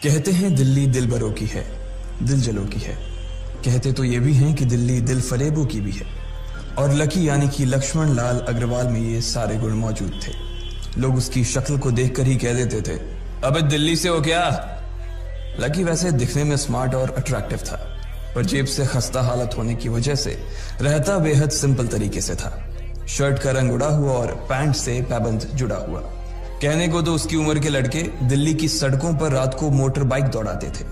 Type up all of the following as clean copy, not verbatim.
कहते हैं दिल्ली दिल बरों की है, दिल जलों की है। कहते तो ये भी हैं कि दिल्ली दिल फरेबों की भी है। और लकी यानी कि लक्ष्मण लाल अग्रवाल में ये सारे गुण मौजूद थे। लोग उसकी शक्ल को देखकर ही कह देते थे, अबे दिल्ली से हो क्या। लकी वैसे दिखने में स्मार्ट और अट्रैक्टिव था, पर जेब से खस्ता हालत होने की वजह से रहता बेहद सिंपल तरीके से था। शर्ट का रंग उड़ा हुआ और पैंट से पैबंद जुड़ा हुआ। कहने को तो उसकी उम्र के लड़के दिल्ली की सड़कों पर रात को मोटर बाइक दौड़ाते थे,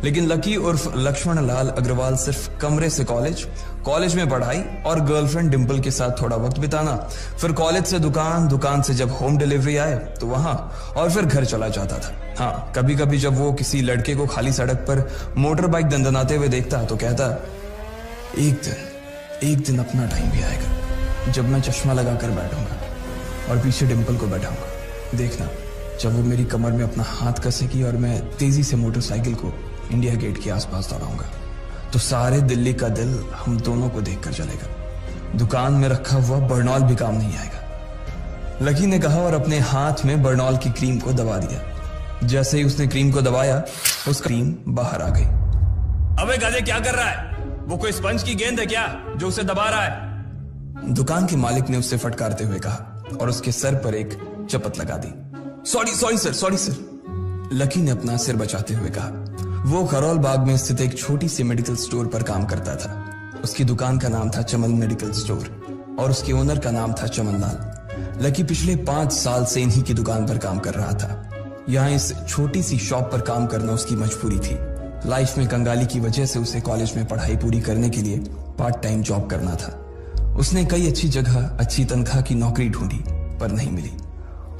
लेकिन लकी उर्फ लक्ष्मण लाल अग्रवाल सिर्फ कमरे से कॉलेज में पढ़ाई और गर्लफ्रेंड डिंपल के साथ थोड़ा वक्त बिताना, फिर कॉलेज से दुकान से जब होम डिलीवरी आए तो वहां, और फिर घर चला जाता था। हाँ, कभी कभी जब वो किसी लड़के को खाली सड़क पर मोटर बाइक दंदनाते हुए देखता तो कहता, एक दिन अपना टाइम भी आएगा जब मैं चश्मा लगाकर बैठूंगा और पीछे डिंपल को बैठाऊंगा। देखना, जब वो मेरी कमर में अपना हाथ कसेगी और मैं तेजी से मोटरसाइकिल को इंडिया गेट के आसपास दौड़ाऊंगा, तो सारे दिल्ली का दिल हम दोनों को देखकर चलेगा। दुकान में रखा हुआ बर्नॉल भी काम नहीं आएगा। लकी ने कहा और अपने हाथ में बर्नॉल की क्रीम को दबा दिया। जैसे ही उसने क्रीम को दबाया, उस क्रीम बाहर आ गई। अबे गधे, क्या कर रहा है? वो कोई स्पंज की गेंद है क्या जो उसे दबा रहा है? दुकान के मालिक ने उससे फटकारते हुए कहा और उसके सर पर एक चपत लगा दी। Sorry sir. लकी ने अपना सिर बचाते हुए कहा। वो करोल बाग में स्थित एक छोटी सी मेडिकल स्टोर पर काम करता था। उसकी दुकान का नाम था चमन मेडिकल स्टोर और उसके ओनर का नाम था चमन लाल। लकी पिछले 5 साल से इन्हीं की दुकान पर काम कर रहा था। यहाँ इस छोटी सी शॉप पर काम करना उसकी मजबूरी थी। लाइफ में कंगाली की वजह से उसे कॉलेज में पढ़ाई पूरी करने के लिए पार्ट टाइम जॉब करना था। उसने कई अच्छी जगह अच्छी तनख्वाह की नौकरी ढूंढी पर नहीं मिली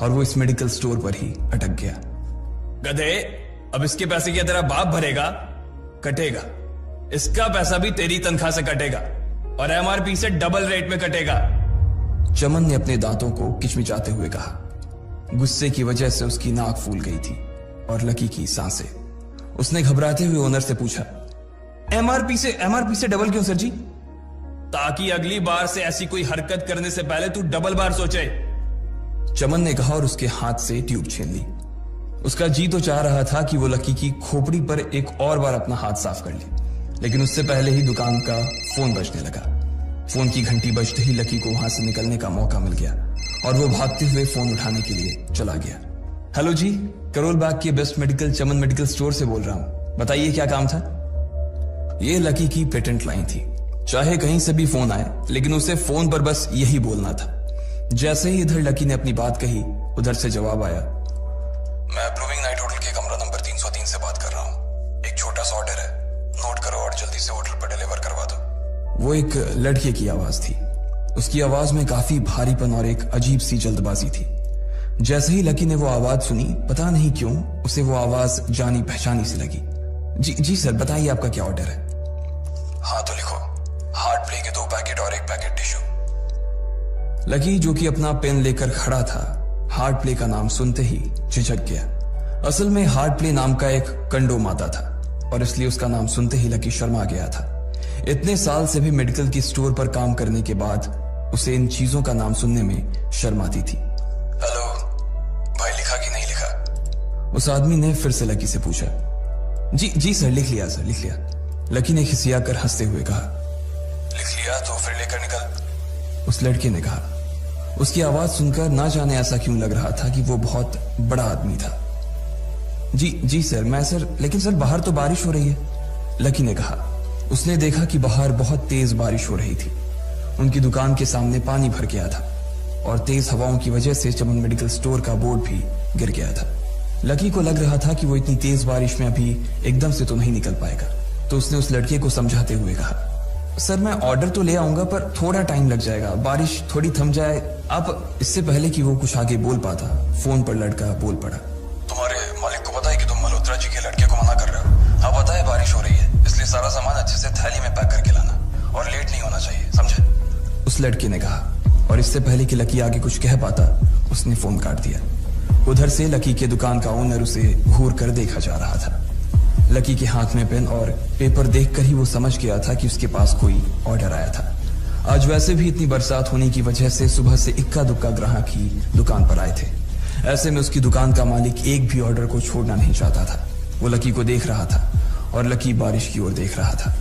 और वो इस मेडिकल स्टोर पर ही अटक गया। गधे, अब इसके पैसे क्या तेरा बाप भरेगा? कटेगा। इसका पैसा भी तेरी तनख्वाह से कटेगा और एमआरपी से डबल रेट में कटेगा। चमन ने अपने दांतों को किचमिचाते हुए कहा। गुस्से की वजह से उसकी नाक फूल गई थी और लकी की सांसें। उसने घबराते हुए ओनर से पूछा, एमआरपी से डबल क्यों सर जी? ताकि अगली बार से ऐसी कोई हरकत करने से पहले तू डबल बार सोचे। चमन ने कहा और उसके हाथ से ट्यूब छीन ली। उसका जी तो चाह रहा था कि वो लकी की खोपड़ी पर एक और बार अपना हाथ साफ कर ले, लेकिन उससे पहले ही दुकान का फोन बजने लगा। फोन की घंटी बजते ही लकी को वहां से निकलने का मौका मिल गया और वो भागते हुए फोन उठाने के लिए चला गया। हेलो जी, करोल बाग के बेस्ट मेडिकल चमन मेडिकल स्टोर से बोल रहा हूं, बताइए क्या काम था? ये लकी की पेटेंट लाइन थी। चाहे कहीं से भी फोन आए, लेकिन उसे फोन पर बस यही बोलना था। जैसे ही इधर लकी ने अपनी बात कही, उधर से जवाब आया, मैं अप्रूविंग नाइट होटल के कमरा नंबर 303 से बात कर रहा हूँ। एक छोटा सा ऑर्डर है, नोट करो और जल्दी से होटल पर डिलीवर करवा दो। वो एक लड़के की आवाज थी। उसकी आवाज में काफी भारीपन और एक अजीब सी जल्दबाजी थी। जैसे ही लकी ने वो आवाज सुनी, पता नहीं क्यों उसे वो आवाज जानी पहचानी सी लगी। जी सर, बताइए आपका क्या ऑर्डर है? हाँ तो लिखो, हार्ट प्ले के 2 पैकेट और 1 पैकेट टिश्यू। लकी, जो कि अपना पेन लेकर खड़ा था, हार्ट प्ले का नाम सुनते ही झिझक गया। असल में हार्ट प्ले नाम का एक कंडोम आता था और इसलिए उसका नाम सुनते ही लकी शर्मा गया था। इतने साल से भी मेडिकल की स्टोर पर काम करने के बाद उसे इन चीजों का नाम सुनने में शर्म आती थी। हेलो भाई, लिखा कि नहीं लिखा? उस आदमी ने फिर से लकी से पूछा। जी सर, लिख लिया सर, लिख लिया। लकी ने खिसिया कर हंसते हुए कहा। लिख लिया तो फिर लेकर निकल, उस लड़के ने कहा। उसकी आवाज सुनकर ना जाने ऐसा क्यों लग रहा था कि वो बहुत बड़ा आदमी था। जी सर, लेकिन सर बाहर तो बारिश हो रही है, लकी ने कहा। उसने देखा कि बाहर बहुत तेज बारिश हो रही थी। उनकी दुकान के सामने पानी भर गया था और तेज हवाओं की वजह से चमन मेडिकल स्टोर का बोर्ड भी गिर गया था। लकी को लग रहा था कि वो इतनी तेज बारिश में अभी एकदम से तो नहीं निकल पाएगा, तो उसने उस लड़के को समझाते हुए कहा, सर मैं ऑर्डर तो ले आऊंगा पर थोड़ा टाइम लग जाएगा, बारिश थोड़ी थम जाए आप। इससे पहले कि वो कुछ आगे बोल पाता, फोन पर लड़का बोल पड़ा। तुम्हारे मालिक को पता है कि तुम मल्होत्रा जी के लड़के को मना कर रहे हो? हाँ पता है, बारिश हो रही है, इसलिए सारा सामान अच्छे से थैली में पैक करके लाना और लेट नहीं होना चाहिए, समझे? उस लड़के ने कहा और इससे पहले कि लकी आगे कुछ कह पाता, उसने फोन काट दिया। उधर से लकी के दुकान का ओनर उसे घूर कर देखा जा रहा था। लकी के हाथ में पेन और पेपर देखकर ही वो समझ गया था कि उसके पास कोई ऑर्डर आया था। आज वैसे भी इतनी बरसात होने की वजह से सुबह से इक्का दुक्का ग्राहक ही दुकान पर आए थे। ऐसे में उसकी दुकान का मालिक एक भी ऑर्डर को छोड़ना नहीं चाहता था। वो लकी को देख रहा था और लकी बारिश की ओर देख रहा था।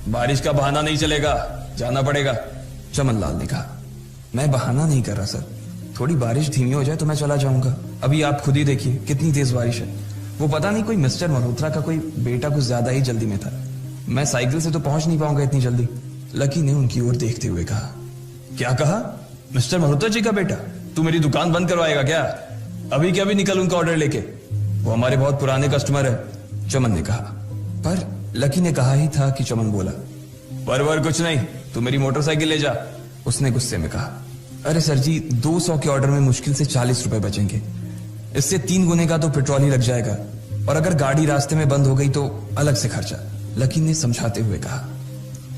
बारिश का बहाना नहीं चलेगा, जाना पड़ेगा। चमन लाल ने कहा। मैं बहाना नहीं कर रहा सर, थोड़ी बारिश धीमी हो जाए तो मैं चला जाऊंगा। अभी आप खुद ही देखिए कितनी तेज बारिश है। वो पता नहीं कोई मिस्टर मल्होत्रा का कोई बेटा कुछ ज्यादा ही जल्दी में था। मैं साइकिल से तो पहुंच नहीं पाऊंगा इतनी जल्दी। लकी ने उनकी ओर देखते हुए कहा। क्या कहा? मिस्टर मल्होत्रा जी का बेटा? तू मेरी दुकान बंद करवाएगा क्या? अभी क्या भी निकल उनका ऑर्डर लेके? वो हमारे बहुत पुराने कस्टमर है, चमन ने कहा। पर लकी ने कहा ही था कि चमन बोला। पर कुछ नहीं, तू मेरी मोटरसाइकिल ले जा, उसने गुस्से में कहा। अरे सर जी, 200 के ऑर्डर में मुश्किल से 40 रुपए बचेंगे। इससे 3 गुने का तो पेट्रोल ही लग जाएगा, और अगर गाड़ी रास्ते में बंद हो गई तो अलग से खर्चा, लकी ने समझाते हुए कहा।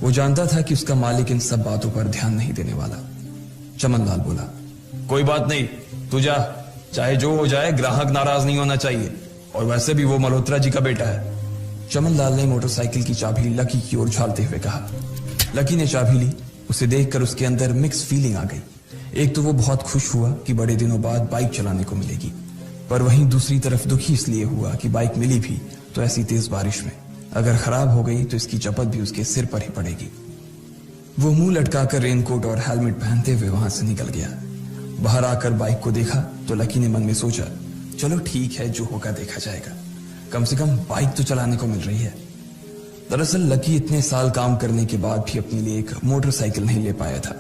वो जानता था कि उसका मालिक इन सब बातों पर ध्यान नहीं देने वाला। चमन लाल बोला। कोई बात नहीं, तू जा, चाहे जो हो जाए ग्राहक नाराज नहीं होना चाहिए, और वैसे भी वो मल्होत्रा जी का बेटा है। चमन लाल ने मोटरसाइकिल की चाबी लकी की ओर उछालते हुए कहा। लकी ने चाबी ली। उसे देखकर उसके अंदर मिक्स फीलिंग आ गई। एक तो वो बहुत खुश हुआ कि बड़े दिनों बाद बाइक चलाने को मिलेगी, पर वहीं दूसरी तरफ दुखी इसलिए हुआ कि बाइक मिली भी तो ऐसी तेज बारिश में, अगर खराब हो गई तो इसकी चपत भी उसके सिर पर ही पड़ेगी। वो मुंह लटकाकर रेनकोट और हेलमेट पहनते हुए वहां से निकल गया। बाहर आकर बाइक को देखा तो लकी ने मन में सोचा, चलो ठीक है, जो होगा देखा जाएगा, कम से कम बाइक तो चलाने को मिल रही है। दरअसल लकी इतने साल काम करने के बाद भी अपने लिए एक मोटरसाइकिल नहीं ले पाया था।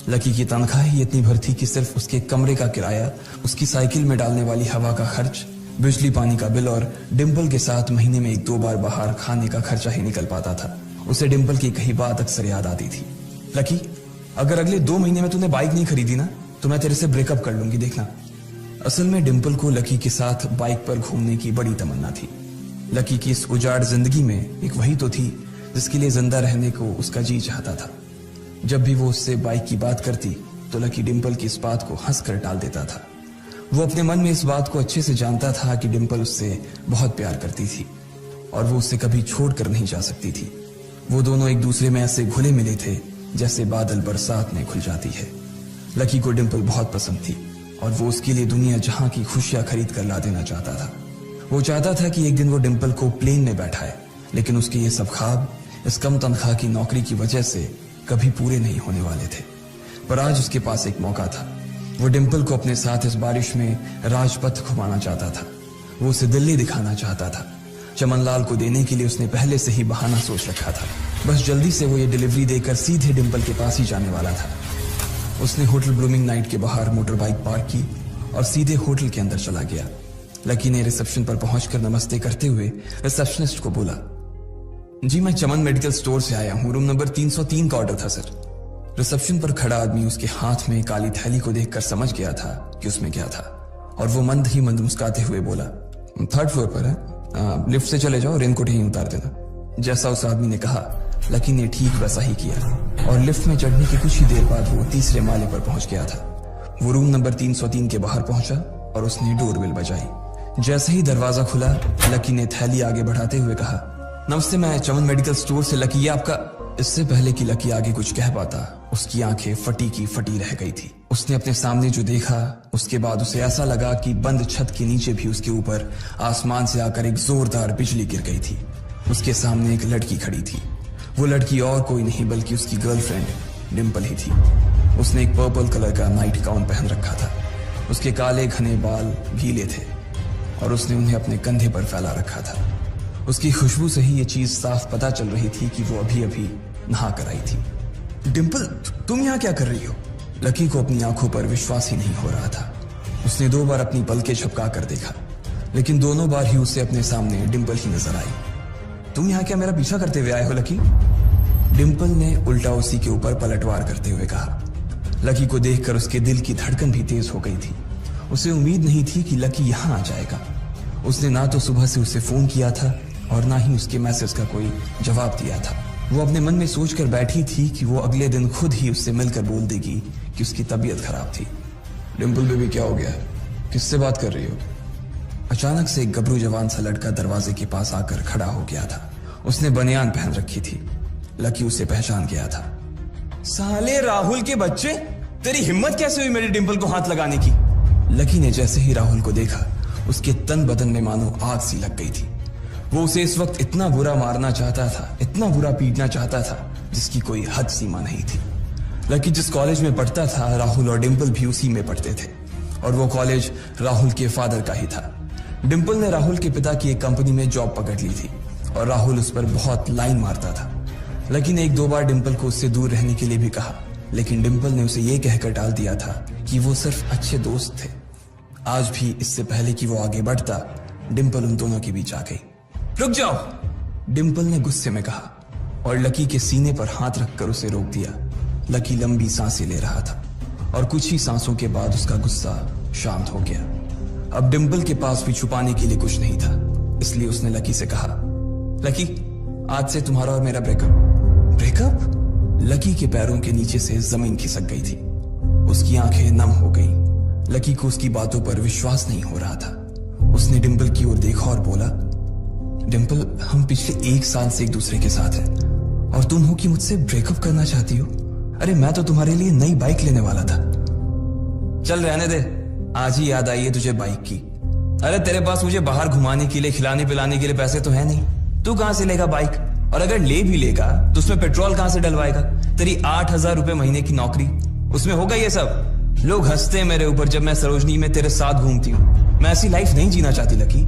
लकी की तनख्वाह ही इतनी भर थी कि सिर्फ उसके कमरे का किराया, उसकी साइकिल में डालने वाली हवा का खर्च, बिजली पानी का बिल और डिम्पल के साथ महीने में 1-2 बार बाहर खाने का खर्चा ही निकल पाता था। उसे डिम्पल की कही बात अक्सर याद आती थी। लकी, अगर अगले 2 महीने में तूने बाइक नहीं खरीदी ना तो मैं तेरे से ब्रेकअप कर लूंगी, देखना। असल में डिम्पल को लकी के साथ बाइक पर घूमने की बड़ी तमन्ना थी। लकी की इस उजाड़ जिंदगी में एक वही तो थी जिसके लिए जिंदा रहने को उसका जी चाहता था। जब भी वो उससे बाइक की बात करती तो लकी डिम्पल की इस बात को हंसकर टाल देता था। वो अपने मन में इस बात को अच्छे से जानता था कि डिम्पल उससे बहुत प्यार करती थी और वो उससे कभी छोड़कर नहीं जा सकती थी। वो दोनों एक दूसरे में ऐसे घुले मिले थे जैसे बादल बरसात में घुल जाती है। लकी को डिम्पल बहुत पसंद थी और वो उसके लिए दुनिया जहां की खुशियां खरीद कर ला देना चाहता था। वो चाहता था कि एक दिन वो डिम्पल को प्लेन में बैठाए, लेकिन उसके ये सब ख्वाब इस कम तनख्वाह की नौकरी की वजह से कभी पूरे नहीं होने वाले थे। पर आज उसके पास एक मौका था। वो डिम्पल को अपने साथ इस बारिश में राजपथ घुमाना चाहता था। वो उसे दिल्ली दिखाना चाहता था। चमनलाल को देने के लिए उसने पहले से ही बहाना सोच रखा था। बस जल्दी से वो ये डिलीवरी देकर सीधे डिम्पल के पास ही जाने वाला था। उसने होटल ब्लूमिंग नाइट के बाहर मोटर बाइक पार्क की और सीधे होटल के अंदर चला गया। लकी ने रिसेप्शन पर पहुंचकर नमस्ते करते हुए रिसेप्शनिस्ट को बोला, जी मैं चमन मेडिकल स्टोर से आया हूं, रूम नंबर 303 का ऑर्डर था सर। रिसेप्शन पर खड़ा आदमी उसके हाथ में काली थैली को देखकर समझ गया था कि उसमें क्या था और वो मंद ही मंद मुस्कुराते हुए बोला, 3rd फ्लोर पर है, लिफ्ट से चले जाओ, रेनकोट यहीं उतार देना। जैसा उस आदमी ने कहा लकी ने ठीक वैसा ही किया और लिफ्ट में चढ़ने की कुछ ही देर बाद वो 3रे माले पर पहुंच गया था। वो रूम नंबर 303 के बाहर पहुंचा और उसने डोरबेल बजाई। जैसे ही दरवाजा खुला लकी ने थैली आगे बढ़ाते हुए कहा, नमस्ते, मैं चमन मेडिकल स्टोर से लकी, ये आपका। इससे पहले कि लकी आगे कुछ कह पाता उसकी आंखें फटी की फटी रह गई थी। उसने अपने सामने जो देखा उसके बाद उसे ऐसा लगा कि बंद छत के नीचे भी उसके ऊपर आसमान से आकर एक जोरदार बिजली गिर गई थी। उसके सामने एक लड़की खड़ी थी। वो लड़की और कोई नहीं बल्कि उसकी गर्लफ्रेंड डिम्पल ही थी। उसने एक पर्पल कलर का नाइट गाउन पहन रखा था। उसके काले घने बाल गीले थे और उसने उन्हें अपने कंधे पर फैला रखा था। उसकी खुशबू से ही ये चीज साफ पता चल रही थी कि वो अभी अभी नहा कर आई थी। डिम्पल, तुम यहाँ क्या कर रही हो? लकी को अपनी आंखों पर विश्वास ही नहीं हो रहा था। उसने 2 बार अपनी पलकें झपका कर देखा, लेकिन दोनों बार ही उसे अपने सामने डिम्पल ही नजर आई। तुम यहाँ क्या मेरा पीछा करते हुए आए हो लकी? डिम्पल ने उल्टा उसी के ऊपर पलटवार करते हुए कहा। लकी को देखकर उसके दिल की धड़कन भी तेज हो गई थी। उसे उम्मीद नहीं थी कि लकी यहाँ आ जाएगा। उसने ना तो सुबह से उसे फोन किया था और ना ही उसके मैसेज का कोई जवाब दिया था। वो अपने मन में सोचकर बैठी थी कि वो अगले दिन खुद ही उससे मिलकर बोल देगी कि उसकी तबीयत खराब थी। डिम्पल बेबी, क्या हो गया? किससे बात कर रही हो? अचानक से एक गबरू जवान सा लड़का दरवाजे के पास आकर खड़ा हो गया था। उसने बनियान पहन रखी थी। लकी उसे पहचान गया था। साले राहुल के बच्चे, तेरी हिम्मत कैसे हुई मेरी डिम्पल को हाथ लगाने की? लकी ने जैसे ही राहुल को देखा उसके तन बदन में मानो आग सी लग गई थी। वो उसे इस वक्त इतना बुरा मारना चाहता था, इतना बुरा पीटना चाहता था जिसकी कोई हद सीमा नहीं थी। लकी जिस कॉलेज में पढ़ता था, राहुल और डिंपल भी उसी में पढ़ते थे और वो कॉलेज राहुल के फादर का ही था। डिंपल ने राहुल के पिता की एक कंपनी में जॉब पकड़ ली थी और राहुल उस पर बहुत लाइन मारता था। लकी ने 1-2 बार डिंपल को उससे दूर रहने के लिए भी कहा, लेकिन डिंपल ने उसे यह कहकर टाल दिया था कि वो सिर्फ अच्छे दोस्त थे। आज भी इससे पहले कि वो आगे बढ़ता, डिंपल उन दोनों के बीच आ गई। रुक जाओ, डिंपल ने गुस्से में कहा और लकी के सीने पर हाथ रखकर उसे रोक दिया। लकी लंबी सांसें ले रहा था और कुछ ही सांसों के बाद उसका गुस्सा शांत हो गया। अब डिंपल के पास भी छुपाने के लिए कुछ नहीं था, इसलिए उसने लकी से कहा, लकी, आज से तुम्हारा और मेरा ब्रेकअप? लकी के पैरों के नीचे से जमीन खिसक गई थी। उसकी आंखें नम हो गई। लकी को उसकी बातों पर विश्वास नहीं हो रहा था। उसने डिंपल की ओर देखा और बोला, डिंपल, हम पिछले 1 साल से एक दूसरे के साथ हैं और तुम हो कि मुझसे ब्रेकअप करना चाहती हो? अरे मैं तो तुम्हारे लिए नई बाइक लेने वाला था। चल रहने दे, आज ही याद आई है तुझे बाइक की। अरे तेरे पास मुझे बाहर घुमाने के लिए, खिलाने पिलाने के लिए पैसे तो है नहीं। तू कहां से लेगा बाइक? और अगर ले भी लेगा तो उसमें पेट्रोल कहां से डलवाएगा? तेरी 8,000 रुपए महीने की नौकरी, उसमें होगा ये सब? लोग हंसते हैं मेरे ऊपर जब मैं सरोजनी में तेरे साथ घूमती हूँ। मैं ऐसी लाइफ नहीं जीना चाहती लकी।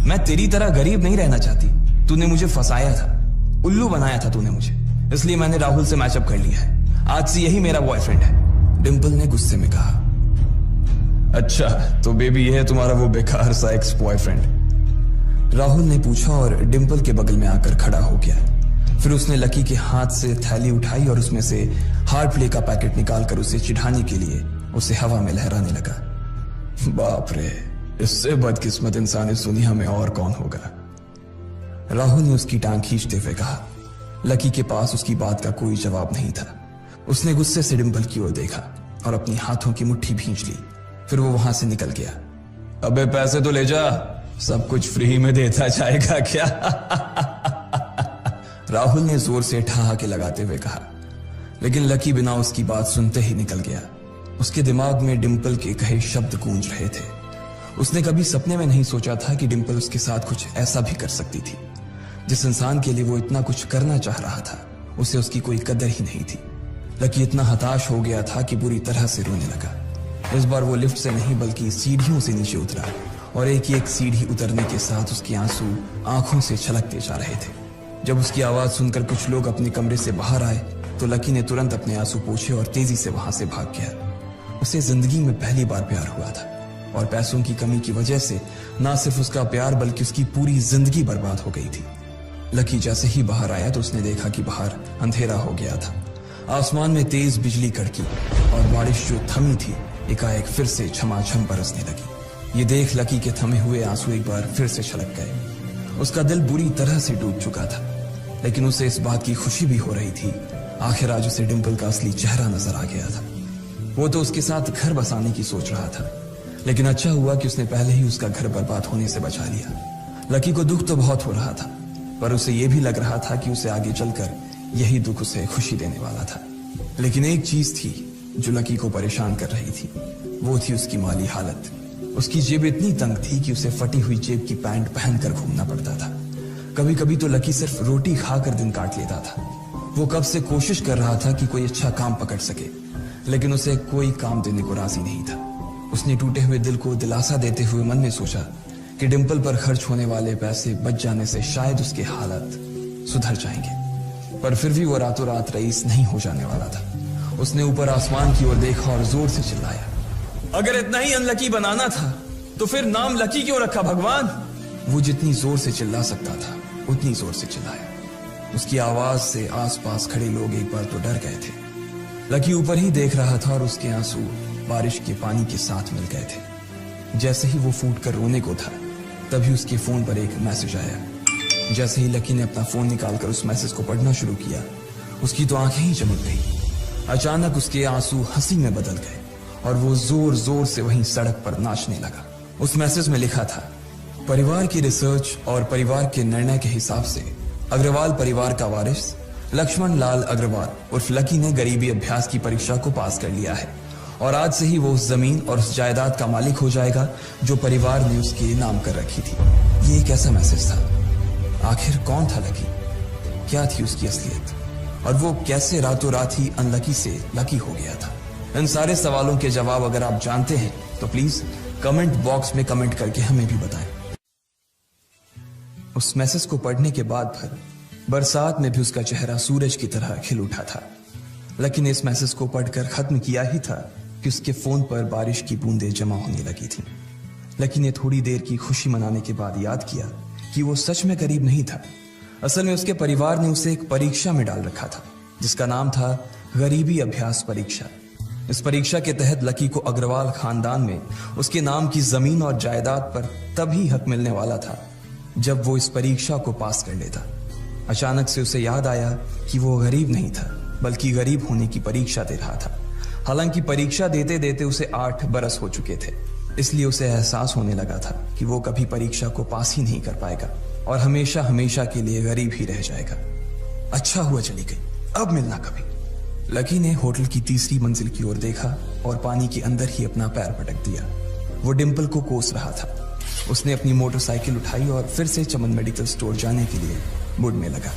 मैं तेरी तरह गरीब नहीं रहना चाहती। तूने मुझे फंसाया था, उल्लू बनाया था तूने मुझे, इसलिए मैंने राहुल से मैचअप कर लिया है। आज से यही मेरा बॉयफ्रेंड है, डिंपल ने गुस्से में कहा। अच्छा, तो बेबी ये है तुम्हारा वो बेकार सा एक्स बॉयफ्रेंड? राहुल ने पूछा और डिंपल के बगल में आकर खड़ा हो गया। फिर उसने लकी के हाथ से थैली उठाई और उसमें से हार्ड प्ले का पैकेट निकालकर उसे चिढ़ाने के लिए उसे हवा में लहराने लगा। बाप रे, इससे बदकिस्मत इंसान इस दुनिया में और कौन होगा? राहुल ने उसकी टांग खींचते हुए कहा। लकी के पास उसकी बात का कोई जवाब नहीं था। उसने गुस्से से डिंपल की ओर देखा और अपनी हाथों की मुट्ठी भींच ली। फिर वो वहां से निकल गया। अबे पैसे तो ले जा, सब कुछ फ्री में देता जाएगा क्या? राहुल ने जोर से ठहाके लगाते हुए कहा, लेकिन लकी बिना उसकी बात सुनते ही निकल गया। उसके दिमाग में डिंपल के कहे शब्द गूंज रहे थे। उसने कभी सपने में नहीं सोचा था कि डिंपल उसके साथ कुछ ऐसा भी कर सकती थी। जिस इंसान के लिए वो इतना कुछ करना चाह रहा था, उसे उसकी कोई कदर ही नहीं थी। लकी इतना हताश हो गया था कि बुरी तरह से रोने लगा। इस बार वो लिफ्ट से नहीं बल्कि सीढ़ियों से नीचे उतरा और एक सीढ़ी उतरने के साथ उसके आंसू आंखों से छलकते जा रहे थे। जब उसकी आवाज सुनकर कुछ लोग अपने कमरे से बाहर आए तो लकी ने तुरंत अपने आंसू पोंछे और तेजी से वहां से भाग गया। उसे जिंदगी में पहली बार प्यार हुआ था और पैसों की कमी की वजह से ना सिर्फ उसका प्यार बल्कि उसकी पूरी जिंदगी बर्बाद हो गई थी। लकी जैसे ही बाहर आया तो उसने देखा कि बाहर अंधेरा हो गया था। आसमान में तेज बिजली कड़की और बारिश जो थमी थी एकाएक फिर से झमाझम बरसने लगी। ये देख लकी के थमे हुए आंसू एक बार फिर से छलक गए। उसका दिल बुरी तरह से टूट चुका था, लेकिन उसे इस बात की खुशी भी हो रही थी। आखिर आज उसे डिंपल का असली चेहरा नजर आ गया था। वो तो उसके साथ घर बसाने की सोच रहा था, लेकिन अच्छा हुआ कि उसने पहले ही उसका घर बर्बाद होने से बचा लिया। लकी को दुख तो बहुत हो रहा था, पर उसे यह भी लग रहा था कि उसे आगे चलकर यही दुख उसे खुशी देने वाला था। लेकिन एक चीज थी जो लकी को परेशान कर रही थी, वो थी उसकी माली हालत। उसकी जेब इतनी तंग थी कि उसे फटी हुई जेब की पैंट पहनकर घूमना पड़ता था। कभी कभी तो लकी सिर्फ रोटी खाकर दिन काट लेता था। वो कब से कोशिश कर रहा था कि कोई अच्छा काम पकड़ सके, लेकिन उसे कोई काम देने को राजी नहीं था। उसने टूटे हुए दिल को दिलासा देते हुए मन में सोचा कि डिंपल पर खर्च होने वाले पैसे बच जाने से शायद उसके हालत सुधर जाएंगे, पर फिर भी वो रातों रात रईस नहीं हो जाने वाला था। उसने ऊपर आसमान की ओर देखा और जोर से चिल्लाया, अगर इतना ही अनलकी बनाना था तो फिर नाम लकी क्यों रखा भगवान? वो जितनी जोर से चिल्ला सकता था उतनी जोर से चिल्लाया। उसकी आवाज से आसपास खड़े लोग एक बार तो डर गए थे। लकी ऊपर ही देख रहा था और उसके आंसू बारिश के पानी के साथ मिल गए थे। जैसे ही वो फूट कर रोने को था, तभी उसके फोन पर एक मैसेज आया। जैसे ही लकी ने अपना फोन निकालकर उस मैसेज को पढ़ना शुरू किया, उसकी तो आंखें ही चमक गई। अचानक उसके आंसू हंसी में बदल गए और वो जोर जोर से वहीं सड़क पर नाचने लगा। उस मैसेज में लिखा था, परिवार की रिसर्च और परिवार के निर्णय के हिसाब से अग्रवाल परिवार का वारिस लक्ष्मण लाल अग्रवाल उर्फ लकी ने गरीबी अभ्यास की परीक्षा को पास कर लिया है और आज से ही वो उस जमीन और उस जायदाद का मालिक हो जाएगा जो परिवार ने उसके नाम कर रखी थी। ये एक ऐसा मैसेज था आखिर कौन था लकी? क्या थी उसकी असलियत? और वो कैसे रातों रात ही अनलकी से लकी हो गया था? इन सारे सवालों के जवाब अगर आप जानते हैं तो प्लीज कमेंट बॉक्स में कमेंट करके हमें भी बताएं। उस मैसेज को पढ़ने के बाद भर बरसात में भी उसका चेहरा सूरज की तरह खिल उठा था। लकी ने इस मैसेज को पढ़कर खत्म किया ही था कि उसके फोन पर बारिश की बूंदें जमा होने लगी थी। लकी ने थोड़ी देर की खुशी मनाने के बाद याद किया कि वो सच में गरीब नहीं था। असल में उसके परिवार ने उसे एक परीक्षा में डाल रखा था जिसका नाम था गरीबी अभ्यास परीक्षा। इस परीक्षा के तहत लकी को अग्रवाल खानदान में उसके नाम की जमीन और जायदाद पर तभी हक मिलने वाला था जब वो इस परीक्षा को पास कर लेता। अचानक से उसे याद आया कि वो गरीब नहीं था बल्कि गरीब होने की परीक्षा दे रहा था। हालांकि परीक्षा देते देते उसे 8 बरस हो चुके थे, इसलिए उसे एहसास होने लगा था कि वो कभी परीक्षा को पास ही नहीं कर पाएगा और हमेशा हमेशा के लिए गरीब ही रह जाएगा। अच्छा हुआ चली गई, अब मिलना कभी। लकी ने होटल की तीसरी मंजिल की ओर देखा और पानी के अंदर ही अपना पैर पटक दिया। वो डिंपल को कोस रहा था। उसने अपनी मोटरसाइकिल उठाई और फिर से चमन मेडिकल स्टोर जाने के लिए मुड़ने लगा।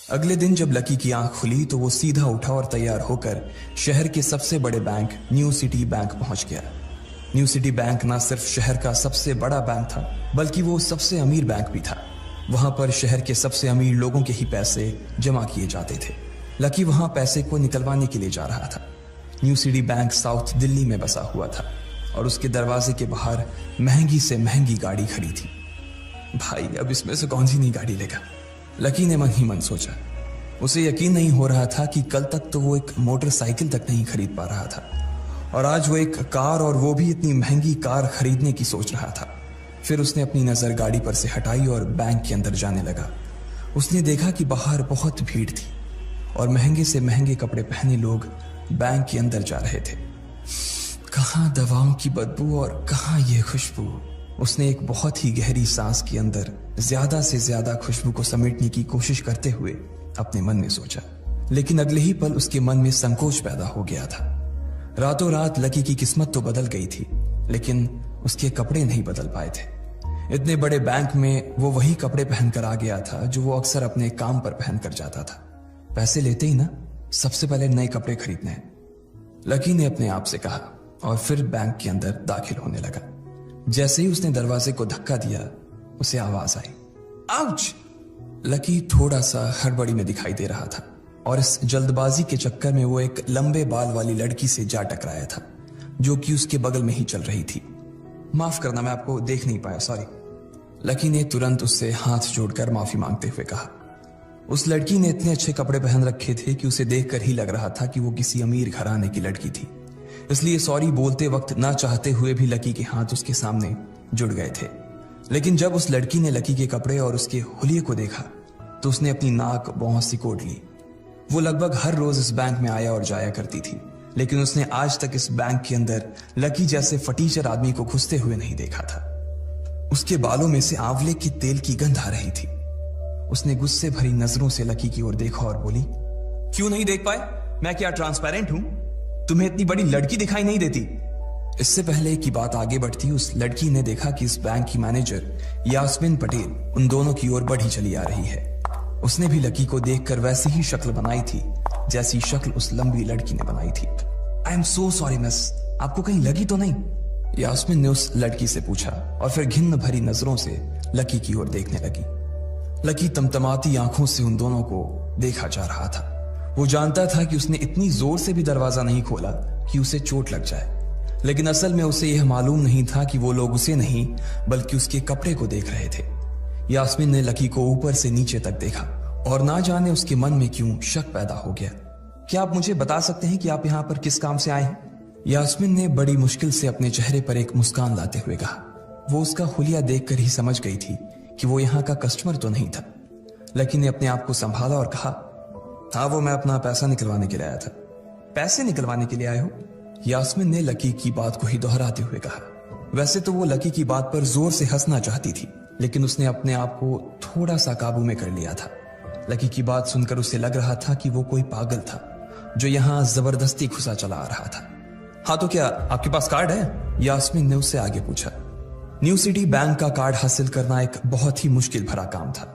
अगले दिन जब लकी की आंख खुली तो वो सीधा उठा और तैयार होकर शहर के सबसे बड़े बैंक न्यू सिटी बैंक पहुंच गया। न्यू सिटी बैंक ना सिर्फ शहर का सबसे बड़ा बैंक था बल्कि वो सबसे अमीर बैंक भी था। वहां पर शहर के सबसे अमीर लोगों के ही पैसे जमा किए जाते थे। लकी वहां पैसे को निकलवाने के लिए जा रहा था। New city bank south Delhi में बसा हुआ था और उसके दरवाजे के बाहर महंगी से महंगी गाड़ी खड़ी थी। भाई अब इसमें से कौन सी नई गाड़ी लेगा, लकी ने मन ही मन सोचा। उसे यकीन नहीं हो रहा था कि कल तक तो वो एक मोटरसाइकिल तक नहीं खरीद पा रहा था और आज वो एक कार, और वो भी इतनी महंगी कार खरीदने की सोच रहा था। फिर उसने अपनी नजर गाड़ी पर से हटाई और बैंक के अंदर जाने लगा। उसने देखा कि बाहर बहुत भीड़ थी और महंगे से महंगे कपड़े पहने लोग बैंक के अंदर जा रहे थे। कहाँ दवाओं की बदबू और कहाँ ये खुशबू। उसने एक बहुत ही गहरी सांस के अंदर ज्यादा से ज्यादा खुशबू को समेटने की कोशिश करते हुए अपने मन में सोचा, लेकिन अगले ही पल उसके मन में संकोच पैदा हो गया था। रातों रात लकी की किस्मत तो बदल गई थी लेकिन उसके कपड़े नहीं बदल पाए थे। इतने बड़े बैंक में वो वही कपड़े पहनकर आ गया था जो वो अक्सर अपने काम पर पहनकर जाता था। पैसे लेते ही ना सबसे पहले नए कपड़े खरीदने हैं, लकी ने अपने आप से कहा और फिर बैंक के अंदर दाखिल होने लगा। जैसे ही उसने दरवाजे को धक्का दिया उसे आवाज आई, आउच! लकी थोड़ा सा हड़बड़ी में दिखाई दे रहा था और इस जल्दबाजी के चक्कर में वो एक लंबे बाल वाली लड़की से जा टकराया था जो कि उसके बगल में ही चल रही थी। माफ करना, मैं आपको देख नहीं पाया, सॉरी। लकी ने तुरंत उससे हाथ जोड़कर माफी मांगते हुए कहा। उस लड़की ने इतने अच्छे कपड़े पहन रखे थे कि उसे देखकर ही लग रहा था कि वो किसी अमीर घराने की लड़की थी, इसलिए सॉरी बोलते वक्त ना चाहते हुए भी लकी के हाथ उसके सामने जुड़ गए थे। लेकिन जब उस लड़की ने लकी के कपड़े और उसके हुलिये को देखा तो उसने अपनी नाक भौं सिकोड़ ली। वो लगभग हर रोज इस बैंक में आया और जाया करती थी, लेकिन उसने आज तक इस बैंक के अंदर लकी जैसे फटीचर आदमी को घुसते हुए नहीं देखा था। उसके बालों में से आंवले के तेल की गंध आ रही थी। उसने गुस्से भरी नजरों से लकी की ओर देखा और बोली, क्यों नहीं देख पाए? मैं क्या ट्रांसपेरेंट हूं? तुम्हें इतनी बड़ी लड़की दिखाई नहीं देती? इससे पहले कि बात आगे बढ़ती, उस लड़की ने देखा कि इस बैंक की मैनेजर यास्मीन पटेल उन दोनों की ओर बढ़ी चली आ रही है। उसने भी लकी को देखकर वैसी ही शक्ल बनाई थी जैसी शक्ल उस लंबी लड़की ने बनाई थी। I am so sorry miss, आपको कहीं लगी तो नहीं? यास्मीन ने उस लड़की से पूछा और फिर घिन्न भरी नजरों से लकी की ओर देखने लगी। लकी तमतमाती आंखों से उन दोनों को देखा जा रहा था। वो जानता था कि उसने इतनी जोर से भी दरवाजा नहीं खोला कि उसे चोट लग जाए, लेकिन असल में उसे यह मालूम नहीं था कि वो लोग उसे नहीं बल्कि उसके कपड़े को देख रहे थे। यास्मीन ने लकी को ऊपर से नीचे तक देखा और ना जाने उसके मन में क्यों शक पैदा हो गया। क्या आप मुझे बता सकते हैं कि आप यहाँ पर किस काम से आए हैं? यास्मीन ने बड़ी मुश्किल से अपने चेहरे पर एक मुस्कान लाते हुए कहा। वो उसका हुलिया देखकर ही समझ गई थी कि वो यहाँ का कस्टमर तो नहीं था। लकी ने अपने आप को संभाला और कहा, हाँ वो मैं अपना पैसा निकलवाने के लिए आया था। पैसे निकलवाने के लिए आए हो? यास्मीन ने लकी की बात को ही दोहराते हुए कहा। वैसे तो वो लकी की बात पर जोर से हंसना चाहती थी, लेकिन उसने अपने आप को थोड़ा सा काबू में कर लिया था। लकी की बात सुनकर उसे लग रहा था कि वो कोई पागल था जो यहाँ जबरदस्ती घुसा चला आ रहा था। हाँ तो क्या आपके पास कार्ड है? यास्मीन ने उससे आगे पूछा। न्यू सिटी बैंक का कार्ड हासिल करना एक बहुत ही मुश्किल भरा काम था।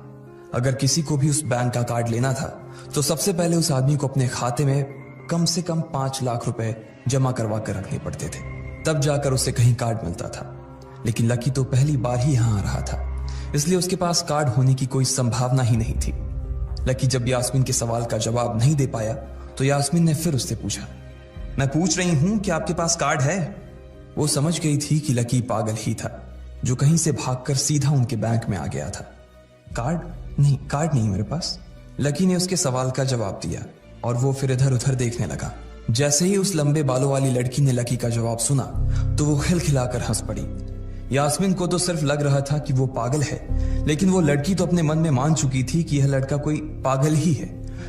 अगर किसी को भी उस बैंक का कार्ड लेना था तो सबसे पहले उस आदमी को अपने खाते में कम से कम 5 लाख रुपए जमा करवा कर रखने पड़ते थे, तब जाकर उसे कहीं कार्ड मिलता था। लेकिन लकी तो पहली बार ही यहां आ रहा था, इसलिए उसके पास कार्ड होने की कोई संभावना ही नहीं थी। लकी जब यास्मीन के सवाल का जवाब नहीं दे पाया तो यास्मीन ने फिर उससे पूछा, मैं पूछ रही हूं कि आपके पास कार्ड है? वो समझ गई थी कि लकी पागल ही था जो कहीं से भागकर सीधा उनके बैंक में आ गया था। कार्ड नहीं मेरे पास। लकी ने उसके सवाल का जवाब दिया और वो फिर इधर उधर देखने लगा। जैसे ही उस लंबे बालों वाली लड़की ने लकी का जवाब सुना तो वो खिलखिलाकर हंस पड़ी। यास्मीन को तो सिर्फ लग रहा था कि वो पागल है, लेकिन वो लड़की तो अपने मन में मान चुकी थी कि यह लड़का कोई पागल ही है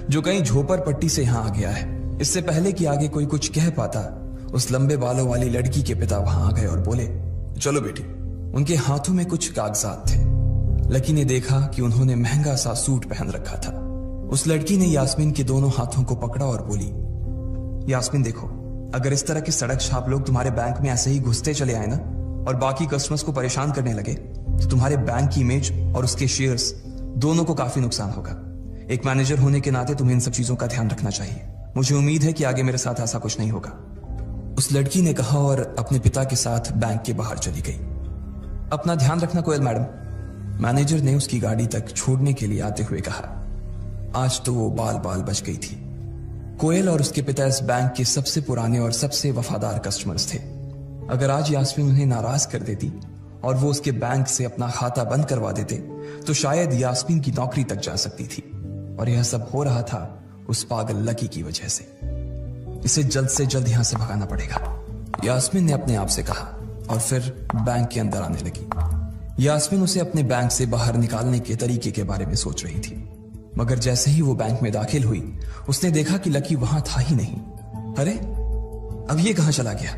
जो कहीं झोपड़ पट्टी से यहां आ गया है। इससे पहले कि आगे कोई कुछ कह पाता, उस लंबे बालों वाली लड़की के पिता वहां आ गए और बोले, चलो बेटी। उनके हाथों में कुछ कागजात थे। लकी ने देखा कि उन्होंने महंगा सा सूट पहन रखा था। उस लड़की ने यास्मीन के दोनों हाथों को पकड़ा और बोली, यास्मीन देखो, अगर इस तरह के सड़क छाप लोग तुम्हारे बैंक में ऐसे ही घुसते चले आए ना और बाकी कस्टमर्स को परेशान करने लगे तो तुम्हारे बैंक की इमेज और उसके शेयर्स दोनों को काफी नुकसान होगा। एक मैनेजर होने के नाते तुम्हें इन सब चीजों का ध्यान रखना चाहिए। मुझे उम्मीद है कि आगे मेरे साथ ऐसा कुछ नहीं होगा। उस लड़की ने कहा और अपने पिता के साथ बैंक के बाहर चली गई। अपना ध्यान रखना कोयल मैडम, मैनेजर ने उसकी गाड़ी तक छोड़ने के लिए आते हुए कहा। आज तो वो बाल बाल बच गई थी। कोयल और उसके पिता इस बैंक के सबसे पुराने और सबसे वफादार कस्टमर्स थे। अगर आज यास्मीन उन्हें नाराज कर देती और वो उसके बैंक से अपना खाता बंद करवा देते तो शायद यास्मीन की नौकरी तक जा सकती थी। और यह सब हो रहा था उस पागल लकी की वजह से। इसे जल्द से जल्द यहां से भगाना पड़ेगा, यास्मीन ने अपने आप से कहा और फिर बैंक के अंदर आने लगी। यास्मीन उसे अपने बैंक से बाहर निकालने के तरीके के बारे में सोच रही थी, मगर जैसे ही वो बैंक में दाखिल हुई उसने देखा कि लकी वहां था ही नहीं। अरे अब ये कहां चला गया?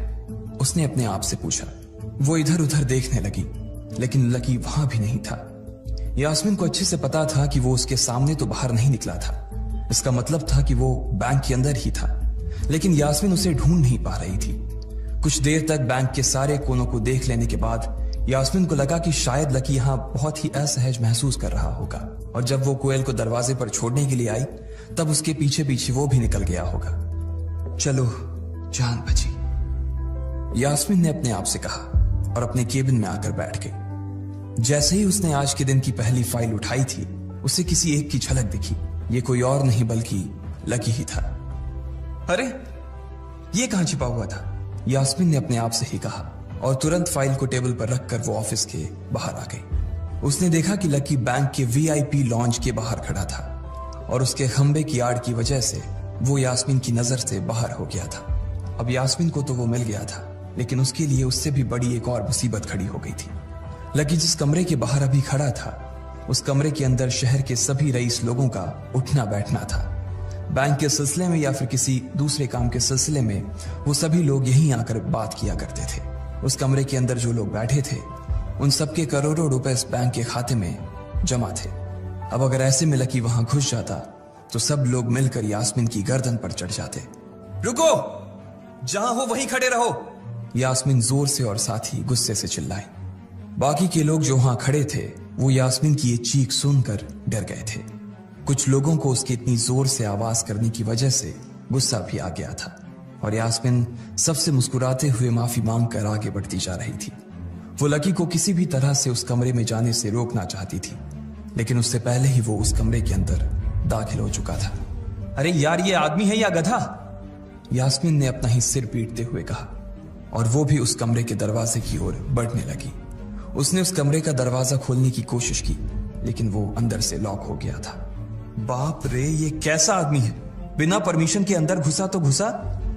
उसने अपने आप से पूछा। वो इधर उधर देखने लगी, लेकिन लकी वहां भी नहीं था। यास्मीन को अच्छे से पता था कि वो उसके सामने तो बाहर नहीं निकला था। इसका मतलब था कि वो बैंक के अंदर ही था, लेकिन यास्मीन उसे ढूंढ नहीं पा रही थी। कुछ देर तक बैंक के सारे कोनों को देख लेने के बाद यास्मीन को लगा कि शायद लकी यहां बहुत ही असहज महसूस कर रहा होगा, और जब वो कोयल को दरवाजे पर छोड़ने के लिए आई तब उसके पीछे पीछे वो भी निकल गया होगा। चलो जान बची, यास्मीन ने अपने आप से कहा और अपने केबिन में आकर बैठ गई। जैसे ही उसने आज के दिन की पहली फाइल उठाई थी उसे किसी एक की झलक दिखी। ये कोई और नहीं बल्कि लकी ही था। अरे ये कहां छिपा हुआ था? यास्मीन ने अपने आप से ही कहा और तुरंत फाइल को टेबल पर रखकर वो ऑफिस के बाहर आ गई। उसने देखा कि लकी बैंक के VIP लॉन्ज के बाहर खड़ा था और उसके खंबे की आड़ की वजह से वो यास्मीन की नजर से बाहर हो गया था। अब यास्मीन को तो वो मिल गया था, लेकिन उसके लिए उससे भी बड़ी एक और मुसीबत खड़ी हो गई थी। लकी जिस कमरे के बाहर अभी खड़ा था उस कमरे के अंदर शहर के सभी रईस लोगों का उठना बैठना था। बैंक के सिलसिले में या फिर किसी दूसरे काम के सिलसिले में वो सभी लोग यहीं आकर बात किया करते थे। उस कमरे के अंदर जो लोग बैठे थे उन सबके करोड़ों रुपए इस बैंक के खाते में जमा थे। अब अगर ऐसे में लकी वहां घुस जाता तो सब लोग मिलकर यास्मीन की गर्दन पर चढ़ जाते। रुको, जहां हो वहीं खड़े रहो, यास्मीन जोर से और साथ ही गुस्से से चिल्लाई। बाकी के लोग जो वहां खड़े थे वो यास्मीन की ये चीख सुनकर डर गए थे। कुछ लोगों को उसकी इतनी जोर से आवाज करने की वजह से गुस्सा भी आ गया था और यास्मीन सबसे मुस्कुराते हुए माफी मांगकर आगे बढ़ती जा रही थी। वो लकी को किसी भी तरह से उस कमरे में जाने से रोकना चाहती थी, लेकिन उससे पहले ही वो उस कमरे के अंदर दाखिल हो चुका था। अरे यार, ये आदमी है या गधा? यास्मीन ने अपना ही सिर पीटते हुए कहा और वो भी उस कमरे के दरवाजे की ओर बढ़ने लगी। उसने उस कमरे का दरवाजा खोलने की कोशिश की, लेकिन वो अंदर से लॉक हो गया था। बाप रे, ये कैसा आदमी है? बिना परमिशन के अंदर घुसा तो घुसा,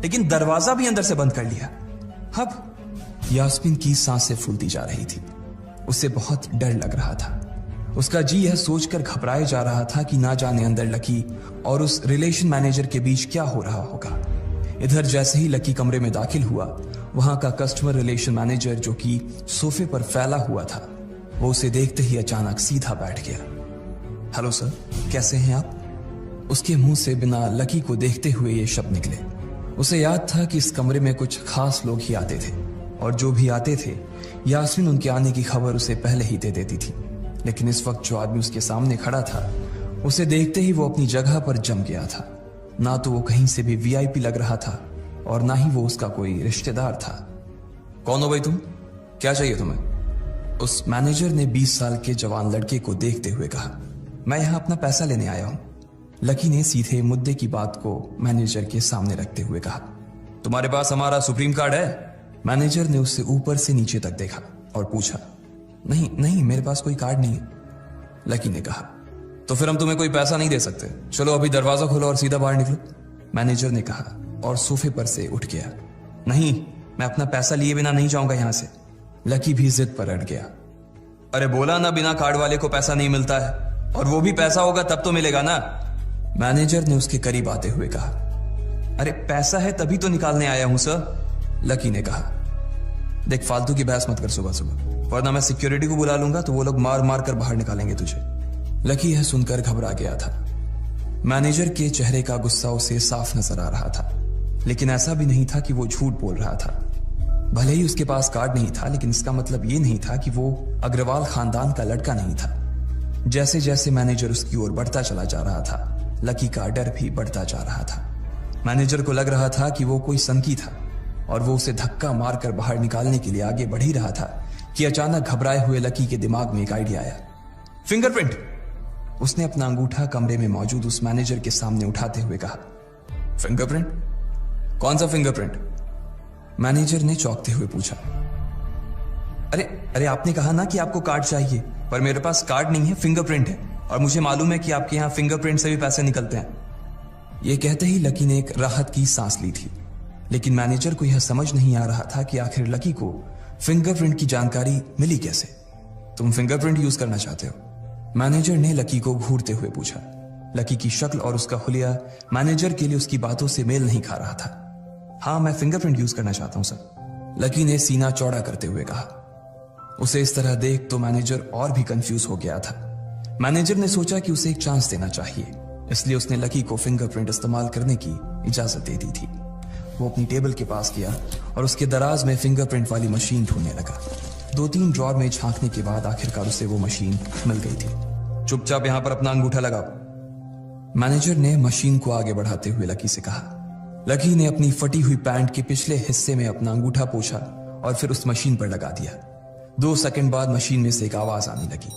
लेकिन दरवाजा भी अंदर से बंद कर लिया। अब यास्मीन की सांसें फूलती जा रही थी। उसे बहुत डर लग रहा था। उसका जी यह सोचकर घबराए जा रहा था कि ना जाने अंदर लकी और उस रिलेशन मैनेजर के बीच क्या हो रहा होगा। इधर जैसे ही लकी कमरे में दाखिल हुआ, वहां का कस्टमर रिलेशन मैनेजर जो कि सोफे पर फैला हुआ था, वो उसे देखते ही अचानक सीधा बैठ गया। हेलो सर, कैसे हैं आप? उसके मुंह से बिना लकी को देखते हुए ये शब्द निकले। उसे याद था कि इस कमरे में कुछ खास लोग ही आते थे और जो भी आते थे यास्मीन उनके आने की खबर उसे पहले ही दे देती थी। लेकिन इस वक्त जो आदमी उसके सामने खड़ा था, उसे देखते ही वो अपनी जगह पर जम गया था। ना तो वो कहीं से भी वीआईपी लग रहा था और ना ही वो उसका कोई रिश्तेदार था। कौन हो भाई तुम? क्या चाहिए तुम्हें? उस मैनेजर ने 20 साल के जवान लड़के को देखते हुए कहा। मैं यहां अपना पैसा लेने आया हूं। लकी ने सीधे मुद्दे की बात को मैनेजर के सामने रखते हुए कहा। तुम्हारे पास हमारा सुप्रीम कार्ड है? मैनेजर ने उससे ऊपर से नीचे तक देखा और पूछा। नहीं नहीं, मेरे पास कोई कार्ड नहीं है, लकी ने कहा। तो फिर हम तुम्हें कोई पैसा नहीं दे सकते। चलो अभी दरवाजा खोलो और सीधा बाहर निकलो, मैनेजर ने कहा और सोफे पर से उठ गया। नहीं, मैं अपना पैसा लिए बिना नहीं जाऊंगा यहां से, लकी भी जिद पर अड़ गया। अरे बोला ना, बिना कार्ड वाले को पैसा नहीं मिलता है, और वो भी पैसा होगा तब तो मिलेगा ना। मैनेजर ने उसके करीब आते हुए कहा। अरे पैसा है तभी तो निकालने आया हूं सर, लकी ने कहा। देख, फालतू की बहस मत कर सुबह सुबह, वरना मैं सिक्योरिटी को बुला लूंगा तो वो लोग मार मार कर बाहर निकालेंगे तुझे। लकी यह सुनकर घबरा गया था। मैनेजर के चेहरे का गुस्सा उसे साफ नजर आ रहा था, लेकिन ऐसा भी नहीं था कि वो झूठ बोल रहा था। भले ही उसके पास कार्ड नहीं था, लेकिन इसका मतलब ये नहीं था कि वो अग्रवाल खानदान का लड़का नहीं था। जैसे जैसे मैनेजर उसकी ओर बढ़ता चला जा रहा था, लकी का डर भी बढ़ता जा रहा था। मैनेजर को लग रहा था कि वो कोई संकी था और वो उसे धक्का मारकर बाहर निकालने के लिए आगे बढ़ ही रहा था कि अचानक घबराए हुए लकी के दिमाग में एक आइडिया आया। फिंगरप्रिंट! उसने अपना अंगूठा कमरे में मौजूद उस मैनेजर के सामने उठाते हुए कहा। फिंगरप्रिंट? कौन सा फिंगरप्रिंट? मैनेजर ने चौंकते हुए पूछा। अरे अरे आपने कहा ना कि आपको कार्ड चाहिए, पर मेरे पास कार्ड नहीं है, फिंगरप्रिंट है, और मुझे मालूम है कि आपके यहां फिंगरप्रिंट से भी पैसे निकलते हैं। यह कहते ही लकी ने एक राहत की सांस ली थी, लेकिन मैनेजर को यह समझ नहीं आ रहा था कि आखिर लकी को फिंगरप्रिंट की जानकारी मिली कैसे। तुम फिंगरप्रिंट यूज करना चाहते हो? मैनेजर ने लकी को घूरते हुए पूछा। लकी की शक्ल और उसका हुलिया मैनेजर के लिए उसकी बातों से मेल नहीं खा रहा था। हाँ, मैं फिंगरप्रिंट यूज करना चाहता हूं सर, लकी ने सीना चौड़ा करते हुए कहा। उसे इस तरह देख तो मैनेजर और भी कंफ्यूज हो गया था। मैनेजर ने सोचा कि उसे एक चांस देना चाहिए, इसलिए उसने लकी को फिंगरप्रिंट इस्तेमाल करने की इजाजत दे दी थी। वो अपनी टेबल के पास गया और उसके दराज में फिंगरप्रिंट वाली मशीन ढूंढने लगा। 2-3 ड्रॉर में झांकने के बाद आखिरकार उसे वो मशीन मिल गई थी। चुपचाप यहां पर अपना अंगूठा लगाओ, मैनेजर ने मशीन को आगे बढ़ाते हुए लकी से कहा। लकी ने अपनी फटी हुई पैंट के पिछले हिस्से में अपना अंगूठा पोंछा और फिर उस मशीन पर लगा दिया। 2 सेकंड बाद मशीन में से एक आवाज आने लगी।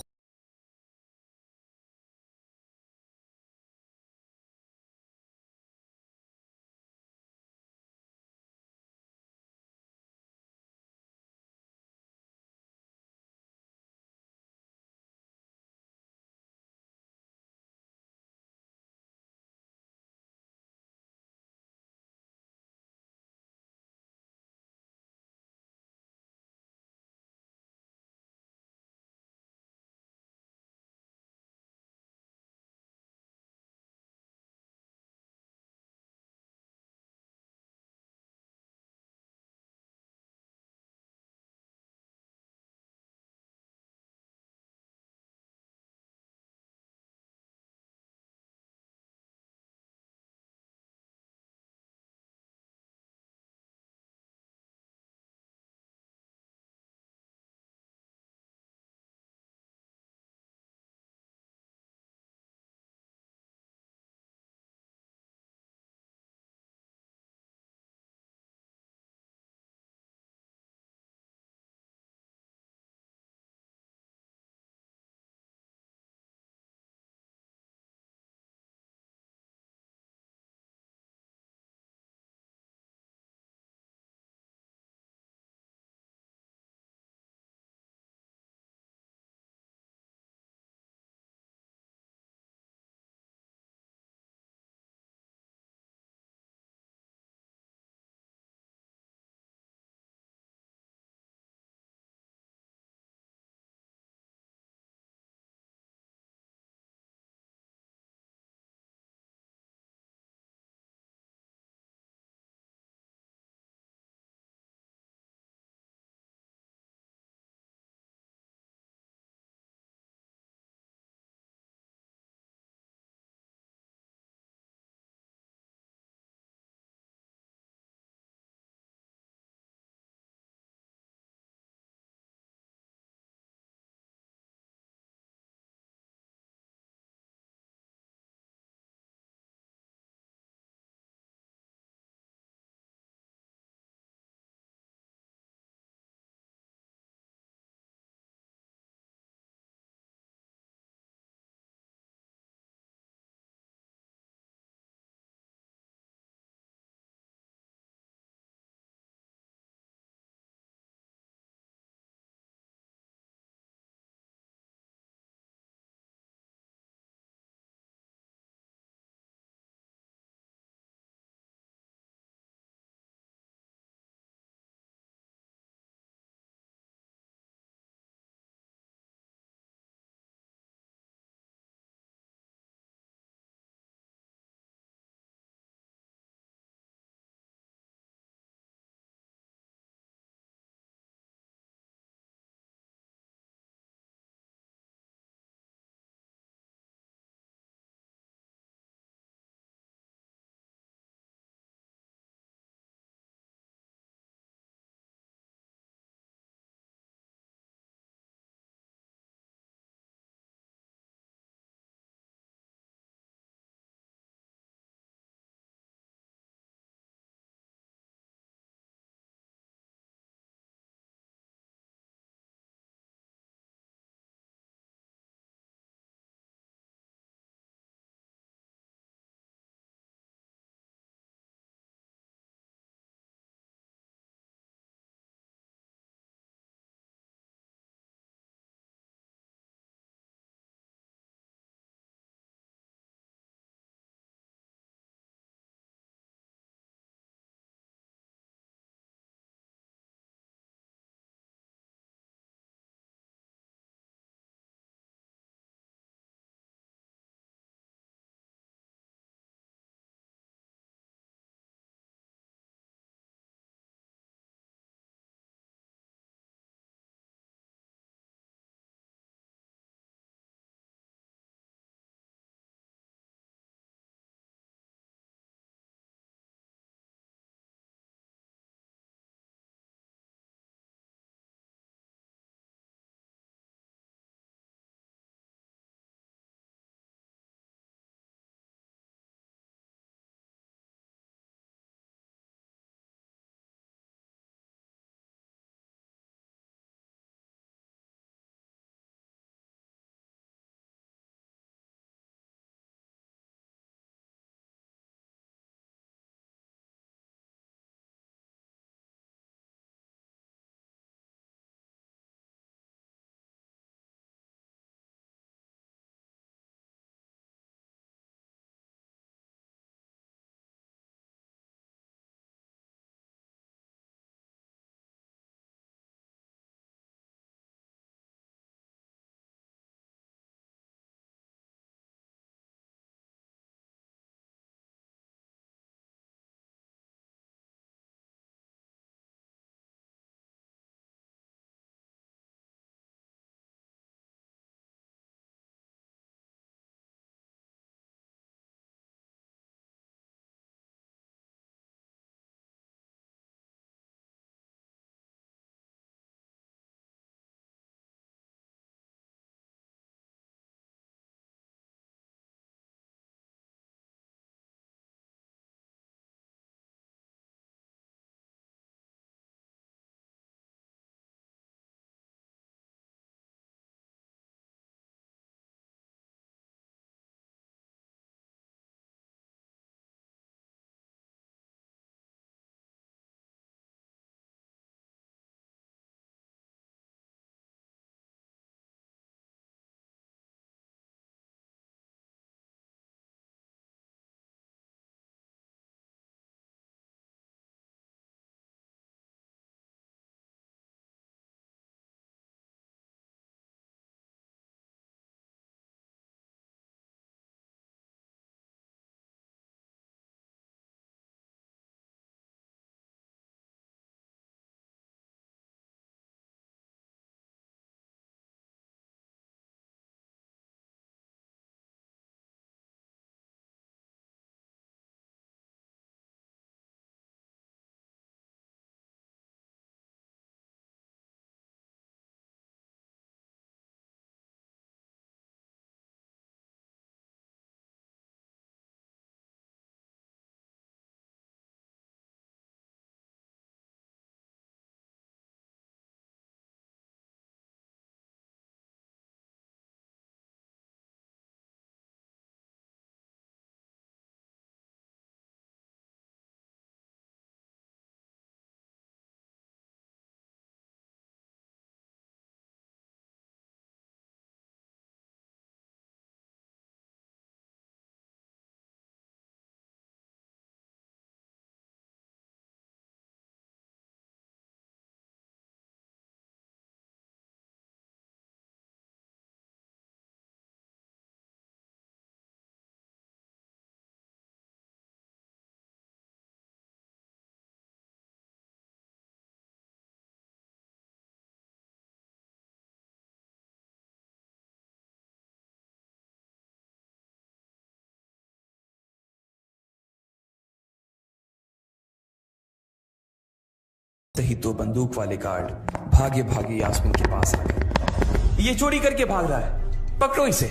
घुसते ही 2 बंदूक वाले गार्ड भागे भागे यास्मीन के पास आ गए। ये चोरी करके भाग रहा है, पकड़ो इसे।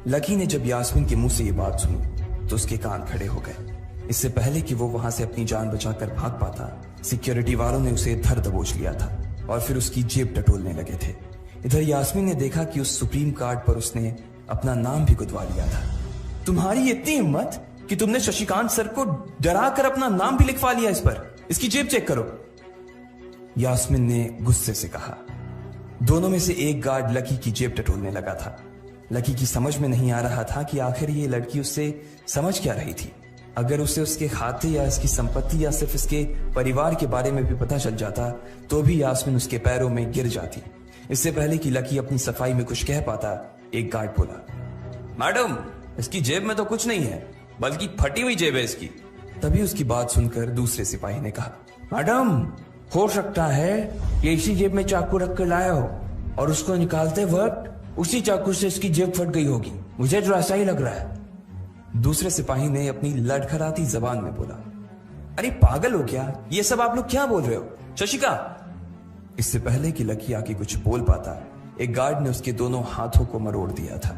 लकी ने जब यास्मीन के मुंह से ये बात सुनी तो उसके कान खड़े हो गए। इससे पहले कि वो वहां से अपनी जान बचाकर भाग पाता, सिक्योरिटी वालों ने उसे धर दबोच लिया था और फिर उसकी जेब टटोलने लगे थे। इधर यास्मीन ने देखा कि उस सुप्रीम कार्ड पर उसने अपना नाम भी गुदवा लिया था। तुम्हारी इतनी हिम्मत कि तुमने शशिकांत सर को डरा कर अपना नाम भी लिखवा लिया इस पर। इसकी जेब चेक करो, यास्मीन ने गुस्से से कहा। दोनों में से एक गार्ड लकी की जेब टटोलने लगा था। लकी की समझ में नहीं आ रहा था कि आखिर ये लड़की उससे समझ क्या रही थी। अगर उसे उसके खाते या इसकी संपत्ति या सिर्फ इसके परिवार के बारे में भी पता चल जाता तो भी यास्मीन उसके पैरों में गिर जाती। इससे पहले कि लकी अपनी सफाई में कुछ कह पाता, एक गार्ड बोला, मैडम इसकी जेब में तो कुछ नहीं है, बल्कि फटी हुई जेब है इसकी। तभी उसकी बात सुनकर दूसरे सिपाही ने कहा, मैडम हो सकता है ये इसी जेब में चाकू रख कर लाया हो और उसको निकालते वक्त उसी चाकू से इसकी जेब फट गई होगी। मुझे तो ऐसा ही लग रहा है। दूसरे सिपाही ने अपनी लड़खड़ाती जबान में बोला, अरे पागल हो क्या, ये सब आप लोग क्या बोल रहे हो? शशिका। इससे पहले कि लकी आके कुछ बोल पाता, एक गार्ड ने उसके दोनों हाथों को मरोड़ दिया था।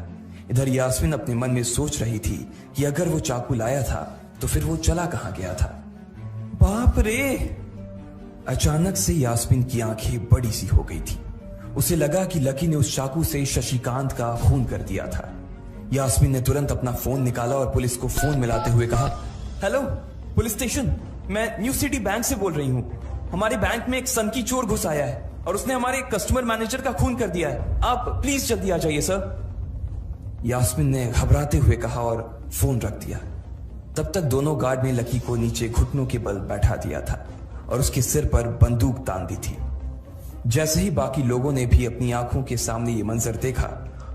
इधर यास्मीन अपने मन में सोच रही थी कि अगर वो चाकू लाया था तो फिर वो चला कहां गया था। बाप रे। अचानक से यास्मीन की आंखें बड़ी सी हो गई थी। उसे लगा कि लकी ने उस चाकू से शशिकांत का खून कर दिया था। यास्मीन ने तुरंत अपना फोन निकाला और पुलिस को फोन मिलाते हुए कहा, हेलो पुलिस स्टेशन, मैं न्यू सिटी बैंक से बोल रही हूँ। हमारे बैंक में एक सनकी चोर घुस आया है और उसने हमारे कस्टमर मैनेजर का खून कर दिया है। आप प्लीज जल्दी आ जाइए सर। यास्मीन ने घबराते हुए कहा और फोन रख दिया। तब तक दोनों गार्ड ने लकी को नीचे घुटनों के बल बैठा दिया था और उसके सिर पर बंदूक तान दी थी। जैसे ही बाकी लोगों ने भी अपनी आंखों के सामने ये मंजर देखा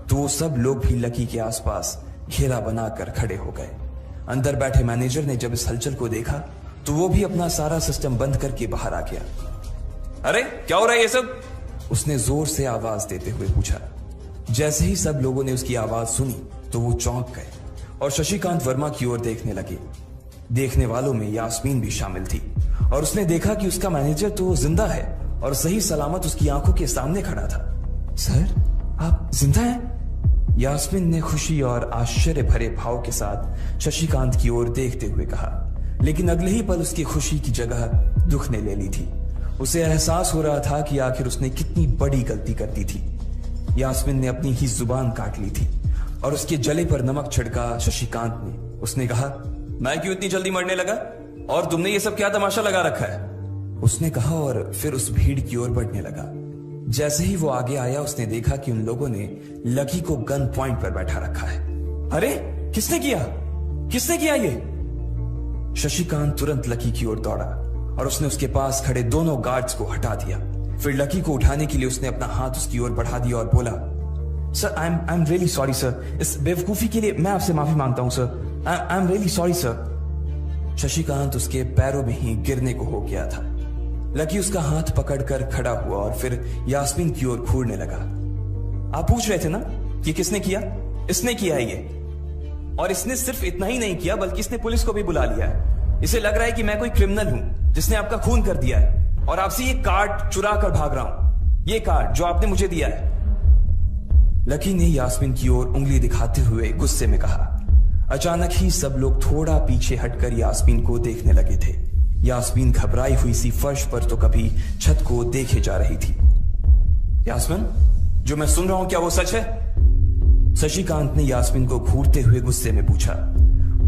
तो वो सब लोग भी लकी के आसपास घेरा बनाकर खड़े हो गए। अंदर बैठे मैनेजर ने जब इस हलचल को देखा तो वो भी अपना सारा सिस्टम बंद करके बाहर आ गया। अरे क्या हो रहा है ये सब? उसने जोर से आवाज देते हुए पूछा। जैसे ही सब लोगों ने उसकी आवाज सुनी तो वो चौंक गए और शशिकांत वर्मा की ओर देखने लगे। देखने वालों में यास्मीन भी शामिल थी और उसने देखा कि उसका मैनेजर तो जिंदा है और सही सलामत उसकी आंखों के सामने खड़ा था। सर आप जिंदा हैं? यास्मीन ने खुशी और आश्चर्य भरे भाव के साथ शशिकांत की ओर देखते हुए कहा, लेकिन अगले ही पल उसकी खुशी की जगह दुख ने ले ली थी। उसे एहसास हो रहा था कि आखिर उसने कितनी बड़ी गलती कर दी थी। यास्मीन ने अपनी ही जुबान काट ली थी और उसके जले पर नमक छिड़का शशिकांत ने। उसने कहा, मैं क्यों इतनी जल्दी मरने लगा और तुमने ये सब क्या तमाशा लगा रखा है? उसने कहा और फिर उस भीड़ की ओर बढ़ने लगा। जैसे ही वो आगे आया उसने देखा कि उन लोगों ने लकी को गन पॉइंट पर बैठा रखा है। अरे किसने किया ये? शशिकांत तुरंत लकी की ओर दौड़ा और उसने उसके पास खड़े दोनों गार्ड्स को हटा दिया। फिर लकी को उठाने के लिए उसने अपना हाथ उसकी ओर बढ़ा दिया और बोला, sir I am really sorry sir, इस बेवकूफी के लिए मैं आपसे माफी मांगता हूं sir. I am really sorry sir. Shashikant उसके पैरों में ही गिरने को हो गया था। लकी उसका हाथ पकड़कर खड़ा हुआ और फिर यास्मीन की ओर घूरने लगा। आप पूछ रहे थे ना कि किसने किया? इसने किया है ये। और इसने सिर्फ इतना ही नहीं किया बल्कि इसने पुलिस को भी बुला लिया है। इसे लग रहा है कि मैं कोई क्रिमिनल हूं जिसने आपका खून कर दिया है और आपसे ये कार्ड चुरा कर भाग रहा हूं। ये कार्ड जो आपने मुझे दिया है। लकी ने यास्मीन की ओर उंगली दिखाते हुए गुस्से में कहा। अचानक ही सब लोग थोड़ा पीछे हटकर यास्मीन को देखने लगे थे। यास्मीन घबराई हुई सी फर्श पर तो कभी छत को देखे जा रही थी। यास्मीन, जो मैं सुन रहा हूं क्या वो सच है? शशिकांत ने यास्मीन को घूरते हुए गुस्से में पूछा।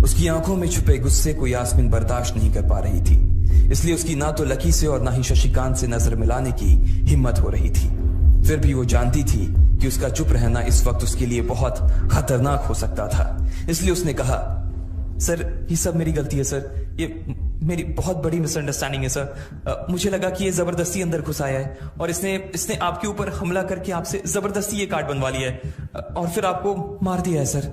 उसकी आंखों में छुपे गुस्से को यास्मीन बर्दाश्त नहीं कर पा रही थी, इसलिए उसकी ना तो लकी से और ना ही शशिकांत से नजर मिलाने की हिम्मत हो रही थी। फिर भी वो जानती थी कि उसका चुप रहना इस वक्त उसके लिए बहुत खतरनाक हो सकता था, इसलिए उसने कहा, सर ये सब मेरी गलती है सर, ये मेरी बहुत बड़ी मिसअंडरस्टैंडिंग है सर। मुझे लगा कि ये जबरदस्ती अंदर घुस आया है और इसने आपके ऊपर हमला करके आपसे जबरदस्ती ये कार्ड बनवा लिया है और फिर आपको मार दिया है सर।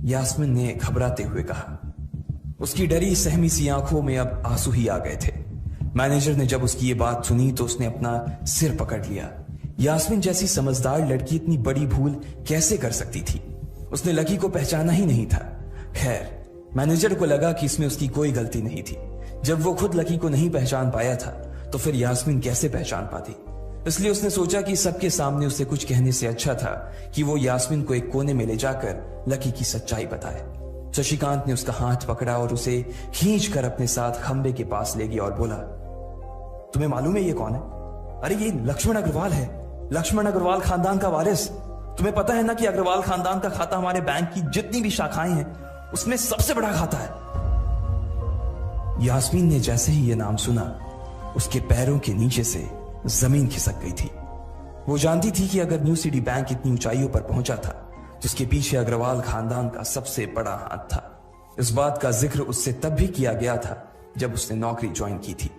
यास्मीन ने घबराते हुए कहा। उसकी डरी सहमी सी आंखों में अब आंसू ही आ गए थे। मैनेजर ने जब उसकी ये बात सुनी तो उसने अपना सिर पकड़ लिया। यास्मीन जैसी समझदार लड़की इतनी बड़ी भूल कैसे कर सकती थी? उसने लकी को पहचाना ही नहीं था। खैर, मैनेजर को लगा कि इसमें उसकी कोई गलती नहीं थी। जब वो खुद लकी को नहीं पहचान पाया था तो फिर यास्मीन कैसे पहचान पाती। इसलिए उसने सोचा कि सबके सामने उसे कुछ कहने से अच्छा था कि वो यास्मीन को एक कोने में ले जाकर लकी की सच्चाई बताए। शशिकांत ने उसका हाथ पकड़ा और उसे खींच कर अपने साथ खंबे के पास ले गया और बोला, तुम्हें मालूम है ये कौन है? अरे ये लक्ष्मण अग्रवाल है, लक्ष्मण अग्रवाल खानदान का वारिस। तुम्हें पता है ना कि अग्रवाल खानदान का खाता हमारे बैंक की जितनी भी शाखाएं हैं उसमें सबसे बड़ा खाता है। यास्मीन ने जैसे ही ये नाम सुना उसके पैरों के नीचे से जमीन खिसक गई थी। वो जानती थी कि अगर न्यू सिटी बैंक इतनी ऊंचाइयों पर पहुंचा था तो उसके पीछे अग्रवाल खानदान का सबसे बड़ा हाथ था। इस बात का जिक्र उससे तब भी किया गया था जब उसने नौकरी ज्वाइन की थी।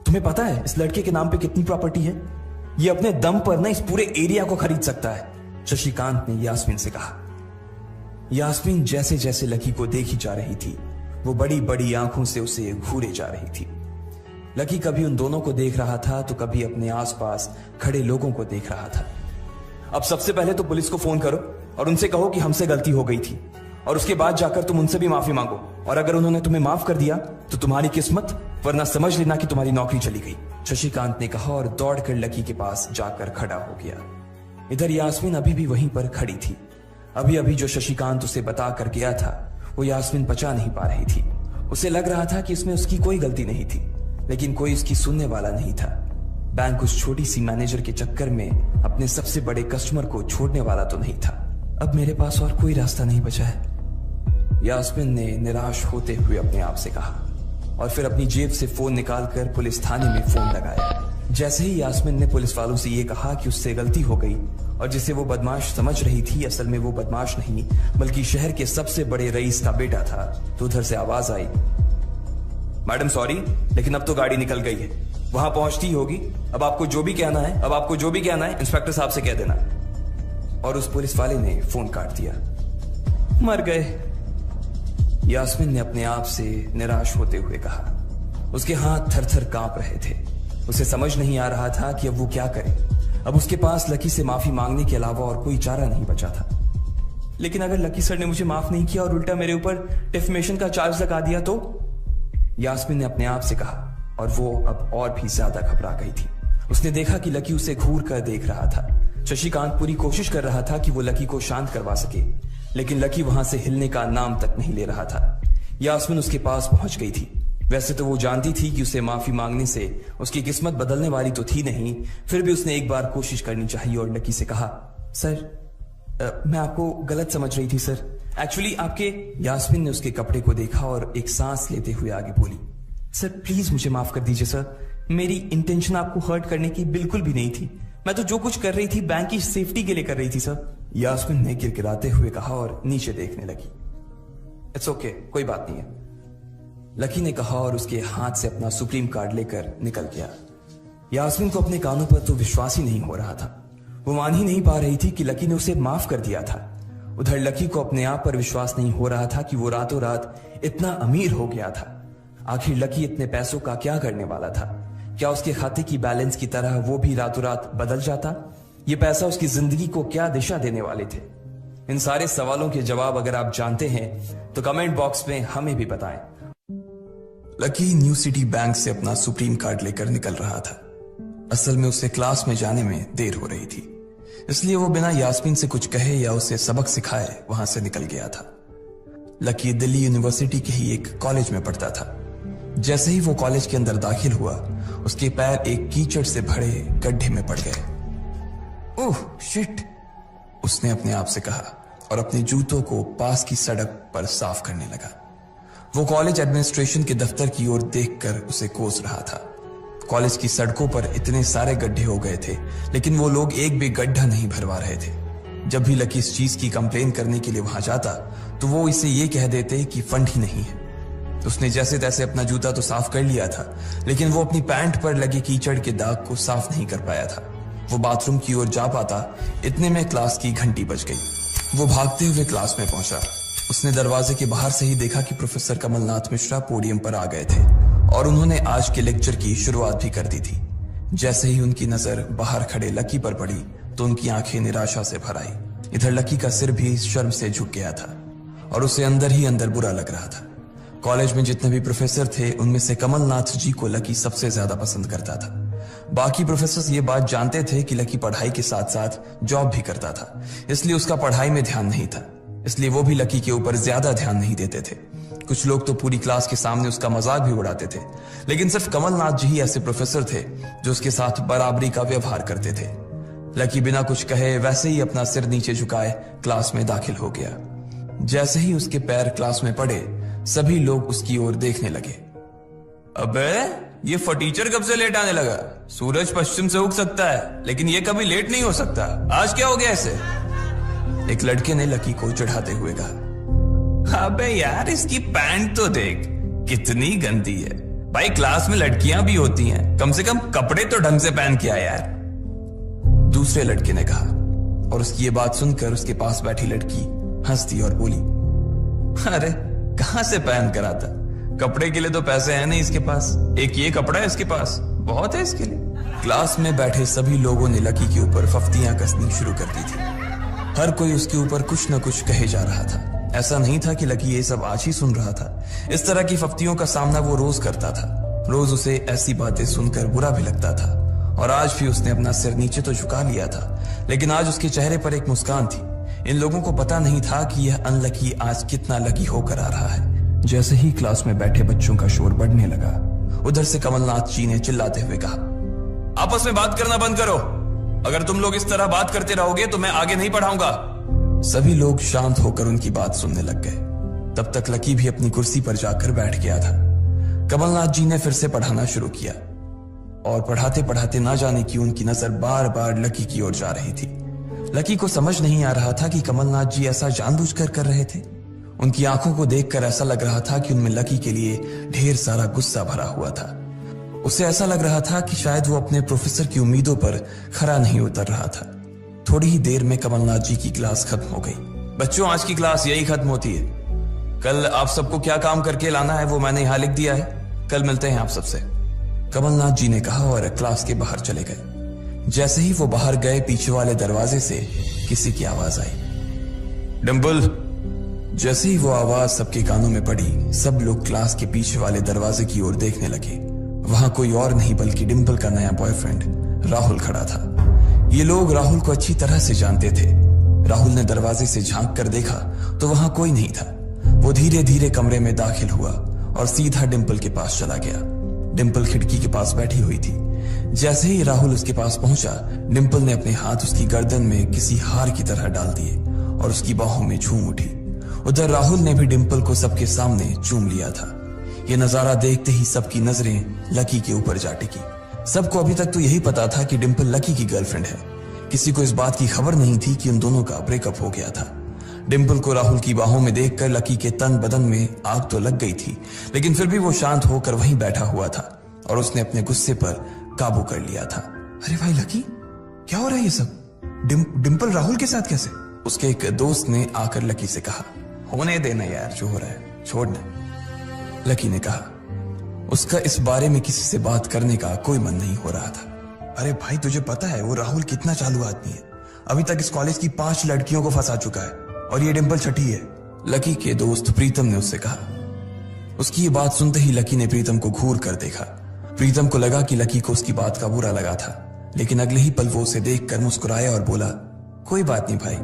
तुम्हें पता है इस लड़के के नाम पे कितनी प्रॉपर्टी है? ये अपने दम पर ना इस पूरे एरिया को खरीद सकता है, शशिकांत ने यास्मीन से कहा। यास्मीन जैसे जैसे लकी को देखी जा रही थी वो बड़ी बड़ी आंखों से उसे घूरे जा रही थी। लकी कभी उन दोनों को देख रहा था तो कभी अपने आसपास खड़े लोगों को देख रहा था। अब सबसे पहले तो पुलिस को फोन करो और उनसे कहो कि हमसे गलती हो गई थी, और उसके बाद जाकर तुम उनसे भी माफी मांगो, और अगर उन्होंने तुम्हें माफ कर दिया तो तुम्हारी किस्मत, वरना समझ लेना कि तुम्हारी नौकरी चली गई, शशिकांत ने कहा और दौड़कर लकी के पास जाकर खड़ा हो गया। इधर यास्मीन अभी भी वहीं पर खड़ी थी। अभी अभी जो शशिकांत उसे बता कर गया था वो यास्मीन पचा नहीं पा रही थी। उसे लग रहा था कि इसमें उसकी कोई गलती नहीं थी, लेकिन कोई उसकी सुनने वाला नहीं था। बैंक उस छोटी सी मैनेजर के चक्कर में अपने सबसे बड़े कस्टमर को छोड़ने वाला तो नहीं था। अब मेरे पास और कोई रास्ता नहीं बचा है, यास्मीन ने निराश होते हुए अपने आप से कहा, और फिर अपनी जेब से फोन निकालकर पुलिस थाने में फोन लगाया। जैसे ही यास्मीन ने पुलिस वालों से यह कहा कि उससे गलती हो गई और जिसे वो बदमाश समझ रही थी असल में वो बदमाश नहीं बल्कि शहर के सबसे बड़े रईस का बेटा था, तो उधर से आवाज आई, मैडम सॉरी, लेकिन अब तो गाड़ी निकल गई है, वहां पहुंचती होगी, अब आपको जो भी कहना है इंस्पेक्टर साहब से कह देना। और उस पुलिस वाले ने फोन काट दिया। मर गए, यास्मीन ने अपने आप से निराश होते हुए कहा। उसके हाथ थर थर कांप रहे थे। उसे समझ नहीं आ रहा था कि अब वो क्या करे। अब उसके पास लकी से माफी मांगने के अलावा और कोई चारा नहीं बचा था। लेकिन अगर लकी सर ने मुझे माफ नहीं किया और उल्टा मेरे ऊपर डिफेमेशन का चार्ज लगा दिया तो, यास्मीन ने अपने आप से कहा, और वो अब और भी ज्यादा घबरा गई थी। उसने देखा कि लकी उसे घूर कर देख रहा था। शशिकांत पूरी कोशिश कर रहा था कि वो लकी को शांत करवा सके, लेकिन लकी वहां से हिलने का नाम तक नहीं ले रहा था। यास्मीन उसके पास पहुंच गई थी। वैसे तो वो जानती थी कि उसे माफी मांगने से उसकी किस्मत बदलने वाली तो थी नहीं, फिर भी उसने एक बार कोशिश करनी चाहिए और लकी से कहा, सर मैं आपको गलत समझ रही थी सर, एक्चुअली आपके। यास्मीन ने उसके कपड़े को देखा और एक सांस लेते हुए आगे बोली, सर प्लीज मुझे माफ कर दीजिए सर, मेरी इंटेंशन आपको हर्ट करने की बिल्कुल भी नहीं थी, मैं तो जो कुछ कर रही थी बैंक की सेफ्टी के लिए कर रही थी सर। यास्मीन ने गिड़गिड़ाते हुए कहा और नीचे देखने लगी। इट्स ओके, कोई बात नहीं है, लकी ने कहा और उसके हाथ से अपना सुप्रीम कार्ड लेकर निकल गया। यास्मीन को अपने कानों पर तो विश्वास ही नहीं हो रहा था। वो मान ही नहीं पा रही थी कि लकी ने उसे माफ कर दिया था। उधर लकी को अपने आप पर विश्वास नहीं हो रहा था कि वो रातों रात इतना अमीर हो गया था। आखिर लकी इतने पैसों का क्या करने वाला था? क्या उसके खाते की बैलेंस की तरह वो भी रातों रात बदल जाता? ये पैसा उसकी जिंदगी को क्या दिशा देने वाले थे? इन सारे सवालों के जवाब अगर आप जानते हैं तो कमेंट बॉक्स में हमें भी बताएं। लकी न्यू सिटी बैंक से अपना सुप्रीम कार्ड लेकर निकल रहा था। असल में उसे क्लास में जाने में देर हो रही थी, इसलिए वो बिना यास्मीन से कुछ कहे या उसे सबक सिखाए वहां से निकल गया था। लकी दिल्ली यूनिवर्सिटी के ही एक कॉलेज में पढ़ता था। जैसे ही वो कॉलेज के अंदर दाखिल हुआ उसके पैर एक कीचड़ से भरे गड्ढे में पड़ गए। ओह शिट, उसने अपने आप से कहा और अपने जूतों को पास की सड़क पर साफ करने लगा। वो कॉलेज एडमिनिस्ट्रेशन के दफ्तर की ओर देखकर उसे कोस रहा था। कॉलेज की सड़कों पर इतने सारे गड्ढे हो गए थे, लेकिन वो लोग एक भी गड्ढा नहीं भरवा रहे थे। जब भी लकी इस चीज की कंप्लेन करने के लिए वहां जाता तो वो इसे ये कह देते कि फंड ही नहीं है। उसने जैसे तैसे अपना जूता तो साफ कर लिया था, लेकिन वो अपनी पैंट पर लगे कीचड़ के दाग को साफ नहीं कर पाया था। वो बाथरूम की ओर जा पाता, इतने में क्लास की घंटी बज गई। वो भागते हुए क्लास में पहुंचा। उसने दरवाजे के बाहर से ही देखा कि प्रोफेसर कमलनाथ मिश्रा पोडियम पर आ गए थे और उन्होंने आज के लेक्चर की शुरुआत भी कर दी थी। जैसे ही उनकी नजर बाहर खड़े लकी पर पड़ी तो उनकी आंखें निराशा से भर आई। इधर लकी का सिर भी शर्म से झुक गया था और उसे अंदर ही अंदर बुरा लग रहा था। कॉलेज में जितने भी प्रोफेसर थे उनमें से कमलनाथ जी को लकी सबसे ज्यादा पसंद करता था। बाकी प्रोफेसर ये बात जानते थे कि लकी पढ़ाई के साथ साथ जॉब भी करता था, इसलिए उसका पढ़ाई में ध्यान नहीं था, इसलिए वो भी लकी के ऊपर ज्यादा ध्यान नहीं देते थे। कुछ लोग तो पूरी क्लास के सामने उसका मजाक भी उड़ाते थे, लेकिन सिर्फ कमलनाथ जी ही ऐसे प्रोफेसर थे जो उसके साथ बराबरी का व्यवहार करते थे। लकी बिना कुछ कहे वैसे ही अपना सिर नीचे झुकाए क्लास में दाखिल हो गया। जैसे ही उसके पैर क्लास में पड़े, सभी लोग उसकी ओर देखने लगे। अबे ये फटीचर कब से लेट आने लगा? सूरज पश्चिम से उग सकता है, लेकिन ये कभी लेट नहीं हो सकता। आज क्या हो गया इसे? एक लड़के ने लकी को चिढ़ाते हुए कहा। अबे यार, इसकी पैंट तो देख कितनी गंदी है। भाई क्लास में लड़कियां भी होती हैं, कम से कम कपड़े तो ढंग से पहन के आ यार। दूसरे लड़के ने कहा, और उसकी ये बात सुनकर उसके पास बैठी लड़की हंस दी और बोली, अरे कहां से पहन कर आता? कपड़े के लिए तो पैसे हैं नहीं इसके पास, एक ये कपड़ा है इसके पास, बहुत है इसके लिए। क्लास में बैठे सभी लोगों ने लकी के ऊपर फफ्तियां कसनी शुरू कर दी थी। हर कोई उसके ऊपर कुछ न कुछ कहे जा रहा था। ऐसा नहीं था कि लकी ये सब आज ही सुन रहा था। इस तरह की फफ्तियों का सामना वो रोज करता था। रोज उसे ऐसी बातें सुनकर बुरा भी लगता था, और आज भी उसने अपना सिर नीचे तो झुका लिया था, लेकिन आज उसके चेहरे पर एक मुस्कान थी। इन लोगों को पता नहीं था कि यह अनलकी आज कितना लकी होकर आ रहा है। जैसे ही क्लास में बैठे बच्चों का शोर बढ़ने लगा, उधर से कमलनाथ जी ने चिल्लाते हुए कहा, आपस में बात करना बंद करो। अगर तुम लोग इस तरह बात करते रहोगे तो मैं आगे नहीं पढ़ाऊंगा। सभी लोग शांत होकर उनकी बात सुनने लग गए। तब तक लकी भी अपनी कुर्सी पर जाकर बैठ गया था। कमलनाथ जी ने फिर से पढ़ाना शुरू किया, और पढ़ाते पढ़ाते ना जाने क्यों उनकी नजर बार बार लकी की ओर जा रही थी। लकी को समझ नहीं आ रहा था कि कमलनाथ जी ऐसा जानबूझकर कर रहे थे। उनकी आंखों को देखकर ऐसा लग रहा था कि उनमें लकी के लिए ढेर सारा गुस्सा भरा हुआ था। उसे ऐसा लग रहा था कि शायद वो अपने प्रोफेसर की उम्मीदों पर खरा नहीं उतर रहा था। थोड़ी ही देर में कमलनाथ जी की क्लास खत्म हो गई। बच्चों, आज की क्लास यही खत्म होती है। कल आप सबको क्या काम करके लाना है वो मैंने यहाँ लिख दिया है। कल मिलते हैं आप सबसे, कमलनाथ जी ने कहा और क्लास के बाहर चले गए। जैसे ही वो बाहर गए, पीछे वाले दरवाजे से किसी की आवाज आई, डिंपल। जैसे ही वो आवाज सबके कानों में पड़ी, सब लोग क्लास के पीछे वाले दरवाजे की ओर देखने लगे। वहां कोई और नहीं बल्कि डिंपल का नया बॉयफ्रेंड राहुल खड़ा था। ये लोग राहुल को अच्छी तरह से जानते थे। राहुल ने दरवाजे से झांक कर देखा तो वहां कोई नहीं था। वो धीरे धीरे कमरे में दाखिल हुआ और सीधा डिंपल के पास चला गया। डिंपल खिड़की के पास बैठी हुई थी। जैसे ही राहुल उसके पास पहुंचा, डिंपल ने अपने हाथ उसकी गर्दन में किसी हार की तरह डाल दिए और उसकी बाहों में झूम उठी। उधर राहुल ने भी डिंपल को सबके सामने चूम लिया था। यह नजारा देखते ही सबकी नजरें लकी के ऊपर जा टिकी। सबको अभी तक तो यही पता था कि डिंपल लकी की गर्लफ्रेंड है। किसी को इस बात की खबर नहीं थी कि उन दोनों का ब्रेकअप हो गया था। डिंपल को राहुल की बाहों में देखकर लकी के तन बदन में आग तो लग गई थी, लेकिन फिर भी वो शांत होकर वहीं बैठा हुआ था और उसने अपने गुस्से पर काबू कर लिया था। अरे भाई लकी, क्या हो रहा है ये सब? डिंपल राहुल के साथ कैसे? उसके एक दोस्त ने आकर लकी से कहा, होने देना यार, जो हो रहा है छोड़ना। लकी ने कहा, उसका इस बारे में किसी से बात करने का कोई मन नहीं हो रहा था। अरे भाई, तुझे पता है वो राहुल कितना चालू आदमी है। अभी तक इस कॉलेज की 5 लड़कियों को फंसा चुका है और ये डिंपल छठी है। लकी के दोस्त प्रीतम ने उससे कहा। उसकी ये बात सुनते ही लकी ने प्रीतम को घूर कर देखा। प्रीतम को लगा कि लकी को उसकी बात का बुरा लगा था, लेकिन अगले ही पल वो उसे देखकर मुस्कुराया और बोला, कोई बात नहीं भाई,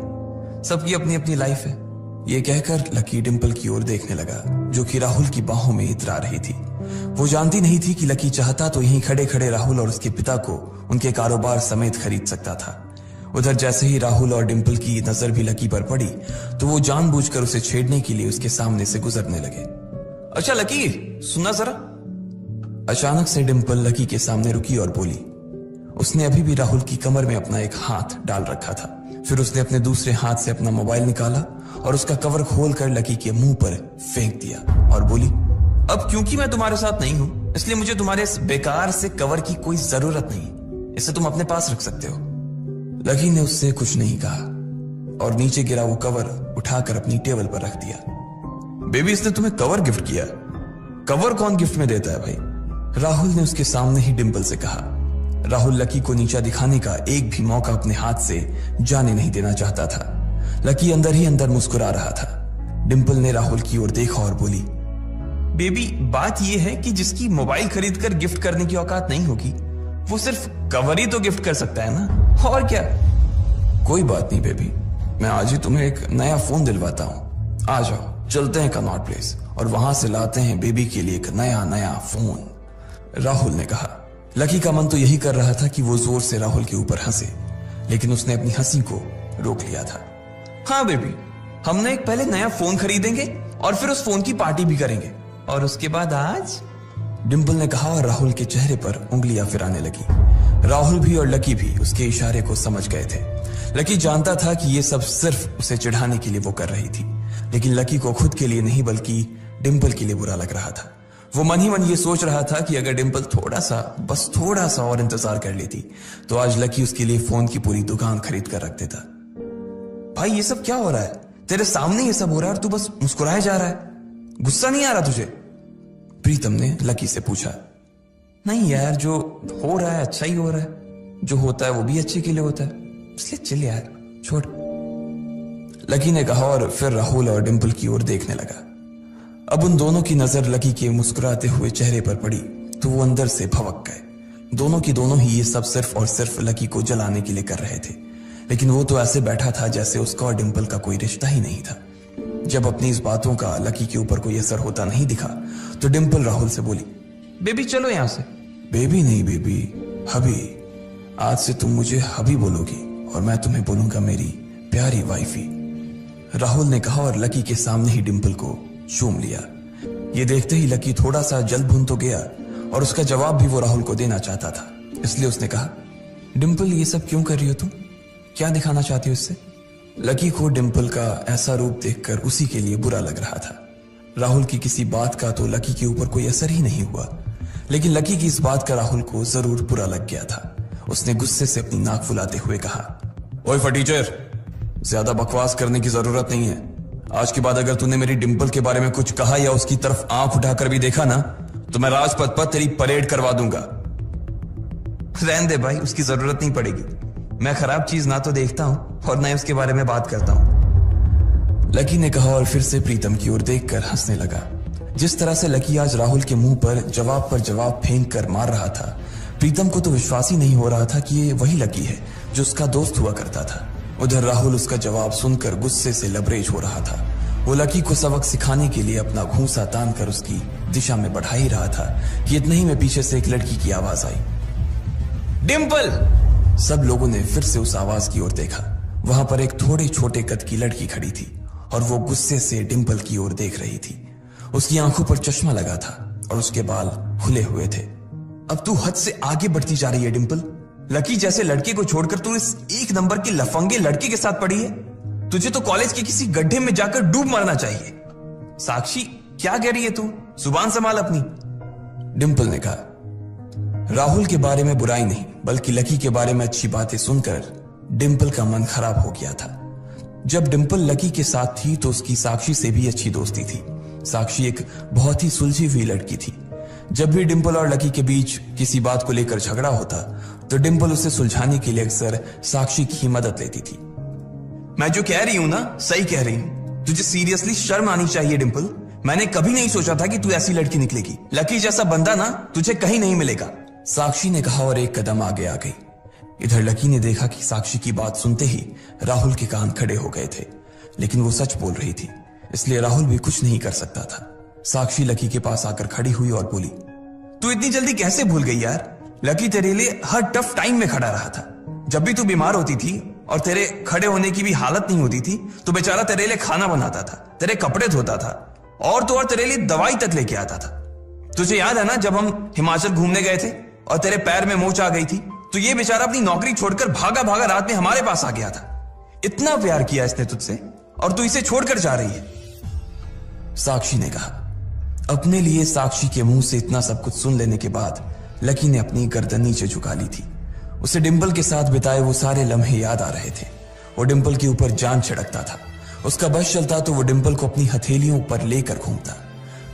सबकी अपनी अपनी लाइफ है। ये कहकर लकी डिंपल की ओर देखने लगा, जो कि राहुल की बाहों में इतरा रही थी। वो जानती नहीं थी कि लकी चाहता तो यहीं खड़े खड़े राहुल और उसके पिता को उनके कारोबार समेत खरीद सकता था। उधर जैसे ही राहुल और डिंपल की नजर भी लकी पर पड़ी तो वो जानबूझकर उसे छेड़ने के लिए उसके सामने से गुजरने लगे। अच्छा लकी, सुनना जरा। अचानक से डिंपल लकी के सामने रुकी और बोली। उसने अभी भी राहुल की कमर में अपना एक हाथ डाल रखा था। फिर उसने अपने दूसरे हाथ से अपना मोबाइल निकाला और उसका कवर खोलकर लकी के मुंह पर फेंक दिया और बोली, अब क्योंकि मैं तुम्हारे साथ नहीं हूं, इसलिए मुझे तुम्हारे इस बेकार से कवर की कोई जरूरत नहीं। इसे तुम अपने पास रख सकते हो। लकी ने उससे कुछ नहीं कहा और नीचे गिरा वो कवर उठाकर अपनी टेबल पर रख दिया। बेबी, इसने तुम्हें कवर गिफ्ट किया? कवर कौन गिफ्ट में देता है भाई? राहुल ने उसके सामने ही डिंपल से कहा। राहुल लकी को नीचा दिखाने का एक भी मौका अपने हाथ से जाने नहीं देना चाहता था। लकी अंदर ही अंदर मुस्कुरा रहा था। डिंपल ने राहुल की ओर देखा और बोली, बेबी बात यह है कि जिसकी मोबाइल खरीद कर गिफ्ट करने की औकात नहीं होगी वो सिर्फ कवर ही तो गिफ्ट कर सकता है ना, और क्या। कोई बात नहीं बेबी, मैं आज ही तुम्हें एक नया फोन दिलवाता हूँ। आ जाओ, चलते हैं कनॉट प्लेस और वहां से लाते हैं बेबी के लिए एक नया फोन। राहुल ने कहा। लकी का मन तो यही कर रहा था कि वो जोर से राहुल के ऊपर हंसे, लेकिन उसने अपनी हंसी को रोक लिया था। हाँ बेबी, हमने एक पहले नया फोन खरीदेंगे और फिर उस फोन की पार्टी भी करेंगे, और उसके बाद आज। डिंपल ने कहा और राहुल के चेहरे पर उंगलियां फिराने लगी। राहुल भी और लकी भी उसके इशारे को समझ गए थे। लकी जानता था कि ये सब सिर्फ उसे चिढ़ाने के लिए वो कर रही थी, लेकिन लकी को खुद के लिए नहीं बल्कि डिंपल के लिए बुरा लग रहा था। वो मन ही मन ये सोच रहा था कि अगर डिंपल बस थोड़ा सा और इंतजार कर लेती तो आज लकी उसके लिए फोन की पूरी दुकान खरीद कर रख देता। भाई ये सब क्या हो रहा है? तेरे सामने ये सब हो रहा है और तू बस मुस्कुराए जा रहा है। गुस्सा नहीं आ रहा तुझे? प्रीतम ने लकी से पूछा। नहीं यार, जो हो रहा है अच्छा ही हो रहा है, जो होता है वो भी अच्छे के लिए होता है, इसलिए चिल यार, छोड़। लकी ने कहा और फिर राहुल और डिंपल की ओर देखने लगा। अब उन दोनों की नजर लकी के मुस्कुराते हुए चेहरे पर पड़ी तो वो अंदर से भवक गए। दोनों की दोनों ही ये सब सिर्फ और सिर्फ लकी को जलाने के लिए कर रहे थे, लेकिन वो तो ऐसे बैठा था जैसे उसका और डिंपल का कोई रिश्ता ही नहीं था। जब अपनी इस बातों का लकी के ऊपर कोई असर होता नहीं दिखा तो डिंपल राहुल से बोली, बेबी चलो यहां से। बेबी नहीं बेबी, हबी। आज से तुम मुझे हबी बोलोगी और मैं तुम्हें बोलूंगा मेरी प्यारी वाइफी। राहुल ने कहा और लकी के सामने ही डिंपल को चूम लिया। ये देखते ही लकी थोड़ा सा जल भुन तो गया और उसका जवाब भी वो राहुल को देना चाहता था, इसलिए उसने कहा, डिंपल ये सब क्यों कर रही हो तुम? क्या दिखाना चाहती हो इससे? लकी को डिंपल का ऐसा रूप देखकर उसी के लिए बुरा लग रहा था। राहुल की किसी बात का तो लकी के ऊपर कोई असर ही नहीं हुआ, लेकिन लकी की इस बात का राहुल को जरूर बुरा लग गया था। उसने गुस्से से अपनी नाक फुलाते हुए कहा, ओए फटीचर, ज्यादा बकवास करने की जरूरत नहीं है। आज के बाद अगर तूने मेरी डिंपल के बारे में कुछ कहा या उसकी तरफ आंख उठाकर भी देखा ना तो मैं राजपथ पर तेरी परेड करवा दूंगा। रहने दे भाई, उसकी जरूरत नहीं पड़ेगी। मैं खराब चीज ना तो देखता हूं और ना ही उसके बारे में बात करता हूं। लकी ने कहा और फिर से प्रीतम की ओर देखकर हंसने लगा। जिस तरह से लकी आज राहुल के मुंह पर जवाब फेंक कर मार रहा था, प्रीतम को तो विश्वास ही नहीं हो रहा था कि ये वही लकी है जो उसका दोस्त हुआ करता था। उधर राहुल उसका जवाब सुनकर गुस्से से लबरेज हो रहा था। वो लकी को सबक सिखाने के लिए अपना घूंसा तान कर उसकी दिशा में बढ़ा ही रहा था कि इतने ही में पीछे से एक लड़की की आवाज आई, डिंपल। सब लोगों ने फिर से उस आवाज की ओर देखा। वहां पर एक थोड़े छोटे कद की लड़की खड़ी थी और वो गुस्से से डिंपल की ओर देख रही थी। उसकी आंखों पर चश्मा लगा था और उसके बाल खुले हुए थे। अब तू हद से आगे बढ़ती जा रही है डिंपल। लकी जैसे लड़के को छोड़कर तू इस एक नंबर की लफंगे लड़के के साथ पड़ी है। तुझे तो कॉलेज के किसी गड्ढे में जाकर डूब मरना चाहिए। साक्षी, क्या कह रही है तू? जुबान संभाल अपनी। डिंपल ने कहा। राहुल के बारे में बुराई नहीं बल्कि लकी के बारे में अच्छी बातें सुनकर डिंपल का मन खराब हो गया था। जब डिंपल लकी के साथ थी तो उसकी साक्षी से भी अच्छी दोस्ती थी। साक्षी एक बहुत ही सुलझी हुई लड़की थी। जब भी डिंपल और लकी के बीच किसी बात को लेकर झगड़ा होता तो डिंपल उसे सुलझाने के लिए अक्सर साक्षी की मदद लेती थी। मैं जो कह रही हूं ना सही कह रही हूं। तुझे सीरियसली शर्म आनी चाहिए डिंपल। मैंने कभी नहीं सोचा था कि तू ऐसी लड़की निकलेगी। लकी जैसा बंदा ना तुझे कहीं नहीं मिलेगा। साक्षी ने कहा और एक कदम आगे आ गई। इधर लकी ने देखा कि साक्षी की बात सुनते ही राहुल के कान खड़े हो गए थे, लेकिन वो सच बोल रही थी, इसलिए राहुल भी कुछ नहीं कर सकता था। साक्षी लकी के पास आकर खड़ी हुई और बोली, तू इतनी जल्दी कैसे भूल गई यार? लकी तेरे लिए हर टफ टाइम में खड़ा रहा था। जब भी तू बीमार होती थी और तेरे खड़े होने की भी हालत नहीं होती थी तो बेचारा तेरे लिए खाना बनाता था, तेरे कपड़े धोता था और तो और तेरे लिए दवाई तक लेके आता था। तुझे याद है ना जब हम हिमाचल घूमने गए थे और तेरे पैर में मोच आ गई थी तो ये बेचारा अपनी नौकरी छोड़कर भागा भागा रात में हमारे पास आ गया था। इतना प्यार किया इसने तुझसे और तू इसे छोड़कर जा रही है। साक्षी ने कहा। अपने लिए साक्षी के मुंह से इतना सब कुछ सुन लेने के बाद लकी ने अपनी गर्दन नीचे झुका ली थी। उसे डिंपल के साथ बिताए वो सारे लम्हे याद आ रहे थे। वो डिंपल के ऊपर जान छिड़कता था। उसका बस चलता तो वो डिंपल को अपनी हथेलियों पर लेकर घूमता।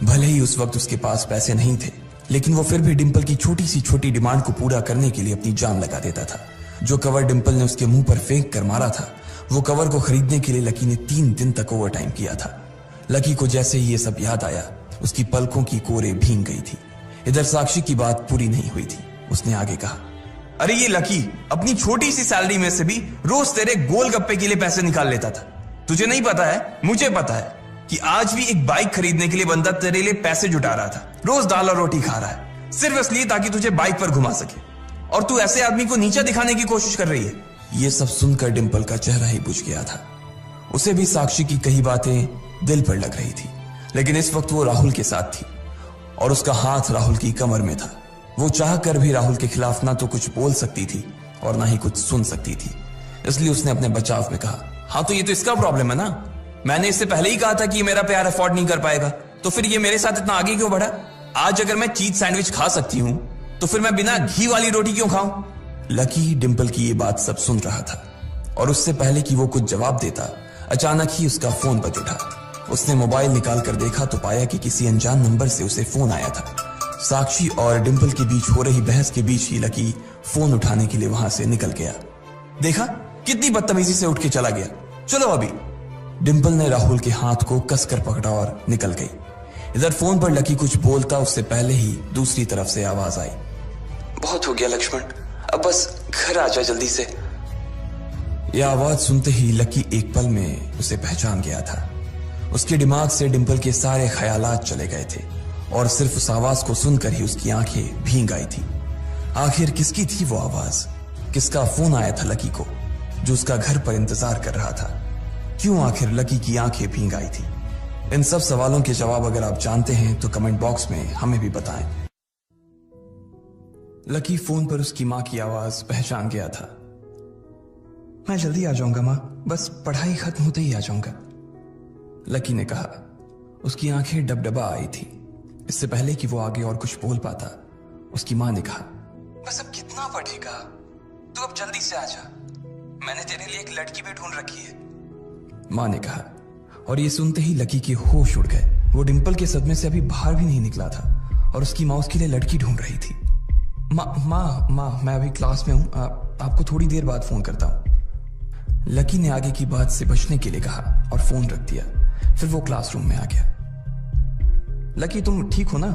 भले ही उस वक्त उसके पास पैसे नहीं थे, लेकिन वो फिर भी डिंपल की छोटी सी छोटी डिमांड को पूरा करने के लिए अपनी जान लगा देता था। जो कवर डिंपल ने उसके मुंह पर फेंक कर मारा था, वो कवर को खरीदने के लिए लकी ने 3 दिन तक ओवर टाइम किया था। लकी को जैसे ही ये सब याद आया उसकी पलकों की कोरे भींग गई थी। इधर साक्षी की बात पूरी नहीं हुई थी। उसने आगे कहा, अरे ये लकी अपनी छोटी सी सैलरी में से भी रोज तेरे गोलगप्पे के लिए पैसे निकाल लेता था। तुझे नहीं पता है, मुझे पता है कि आज भी एक बाइक खरीदने के लिए बंदा तेरे लिए पैसे जुटा रहा था। रोज दाल और रोटी खा रहा है सिर्फ इसलिए ताकि तुझे बाइक पर घुमा सके, और तू ऐसे आदमी को नीचा दिखाने की कोशिश कर रही है। यह सब सुनकर डिंपल का चेहरा ही बुझ गया था। उसे भी साक्षी की कही बातें दिल पर लग रही थी, लेकिन इस वक्त वो राहुल के साथ थी और उसका हाथ राहुल की कमर में था। वो चाह कर भी राहुल के खिलाफ ना तो कुछ बोल सकती थी और ना ही कुछ सुन सकती थी। इसलिए उसने अपने बचाव में कहा, हाँ तो ये तो इसका प्रॉब्लम है ना। मैंने इससे पहले ही कहा था कि ये मेरा प्यार अफोर्ड नहीं कर पाएगा, तो फिर ये मेरे साथ इतना आगे क्यों बढ़ा? आज अगर मैं चीज सैंडविच खा सकती हूं तो फिर मैं बिना घी वाली रोटी क्यों खाऊं? लकी डिंपल की ये बात सब सुन रहा था और उससे पहले कि वो कुछ जवाब देता, अचानक ही उसका फोन बज उठा। उसने मोबाइल निकाल कर देखा तो पाया कि किसी अनजान नंबर से उसे फोन आया था। साक्षी और डिंपल के बीच हो रही बहस के बीच ही लकी फोन उठाने के लिए वहां से निकल गया। देखा कितनी बदतमीजी से उठ के चला गया। चलो अभी। डिंपल ने राहुल के हाथ को कसकर पकड़ा और निकल गई। इधर फोन पर लकी कुछ बोलता उससे पहले ही दूसरी तरफ से आवाज आई, बहुत हो गया लक्ष्मण, अब बस घर आ जा जल्दी से। यह आवाज सुनते ही लकी एक पल में उसे पहचान गया था। उसके दिमाग से डिंपल के सारे ख्यालात चले गए थे और सिर्फ उस आवाज को सुनकर ही उसकी आंखें भीग आई थी। आखिर किसकी थी वो आवाज? किसका फोन आया था लकी को जो उसका घर पर इंतजार कर रहा था? क्यों आखिर लकी की आंखें भीग आई थी? इन सब सवालों के जवाब अगर आप जानते हैं तो कमेंट बॉक्स में हमें भी बताएं। लकी फोन पर उसकी मां की आवाज पहचान गया था। मैं जल्दी आ जाऊंगा मां, बस पढ़ाई खत्म होते ही आ जाऊंगा, लकी ने कहा। उसकी आंखें डबडबा आई थी। इससे पहले कि वो आगे और कुछ बोल पाता, उसकी मां ने कहा, बस अब कितना पढ़ेगा, तू अब जल्दी से आ जा, मैंने तेरे लिए एक लड़की भी ढूंढ रखी है, मां ने कहा। और ये सुनते ही लकी के होश उड़ गए। वो डिंपल के सदमे से अभी बाहर भी नहीं निकला था और उसकी माँ उसके लिए लड़की ढूंढ रही थी। माँ मैं अभी क्लास में हूँ, आपको थोड़ी देर बाद फोन करता हूँ, लकी ने आगे की बात से बचने के लिए कहा और फोन रख दिया। फिर वो क्लासरूम में आ गया। लकी तुम ठीक हो ना?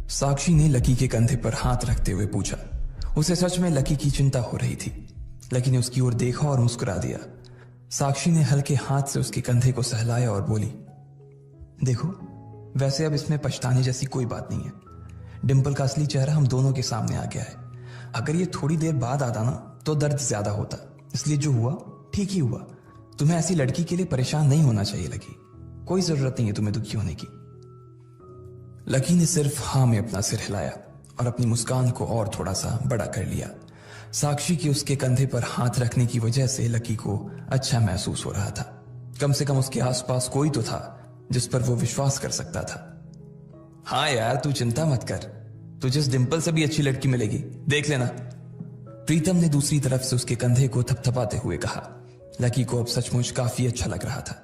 साक्षी ने लकी के कंधे पर हाथ रखते हुए पूछा। उसे सच में लकी की चिंता हो रही थी। लकी ने उसकी ओर देखा और मुस्कुरा दिया। साक्षी ने हल्के हाथ से उसके कंधे को सहलाया और बोली, देखो वैसे अब इसमें पछताने जैसी कोई बात नहीं है। डिंपल का असली चेहरा हम दोनों के सामने आ गया है। अगर ये थोड़ी देर बाद आता ना तो दर्द ज्यादा होता, इसलिए जो हुआ ठीक ही हुआ। तुम्हें ऐसी लड़की के लिए परेशान नहीं होना चाहिए लकी, कोई जरूरत नहीं है तुम्हें दुखी होने की। लकी ने सिर्फ हाँ में अपना सिर हिलाया और अपनी मुस्कान को और थोड़ा सा बड़ा कर लिया। साक्षी के उसके कंधे पर हाथ रखने की वजह से लकी को अच्छा महसूस हो रहा था। कम से कम उसके आसपास कोई तो था जिस पर वो विश्वास कर सकता था। हाँ यार तू चिंता मत कर, तुझे इस डिंपल से भी अच्छी लड़की मिलेगी, देख लेना। प्रीतम ने दूसरी तरफ से उसके कंधे को थपथपाते हुए कहा। लकी को अब सचमुच काफी अच्छा लग रहा था।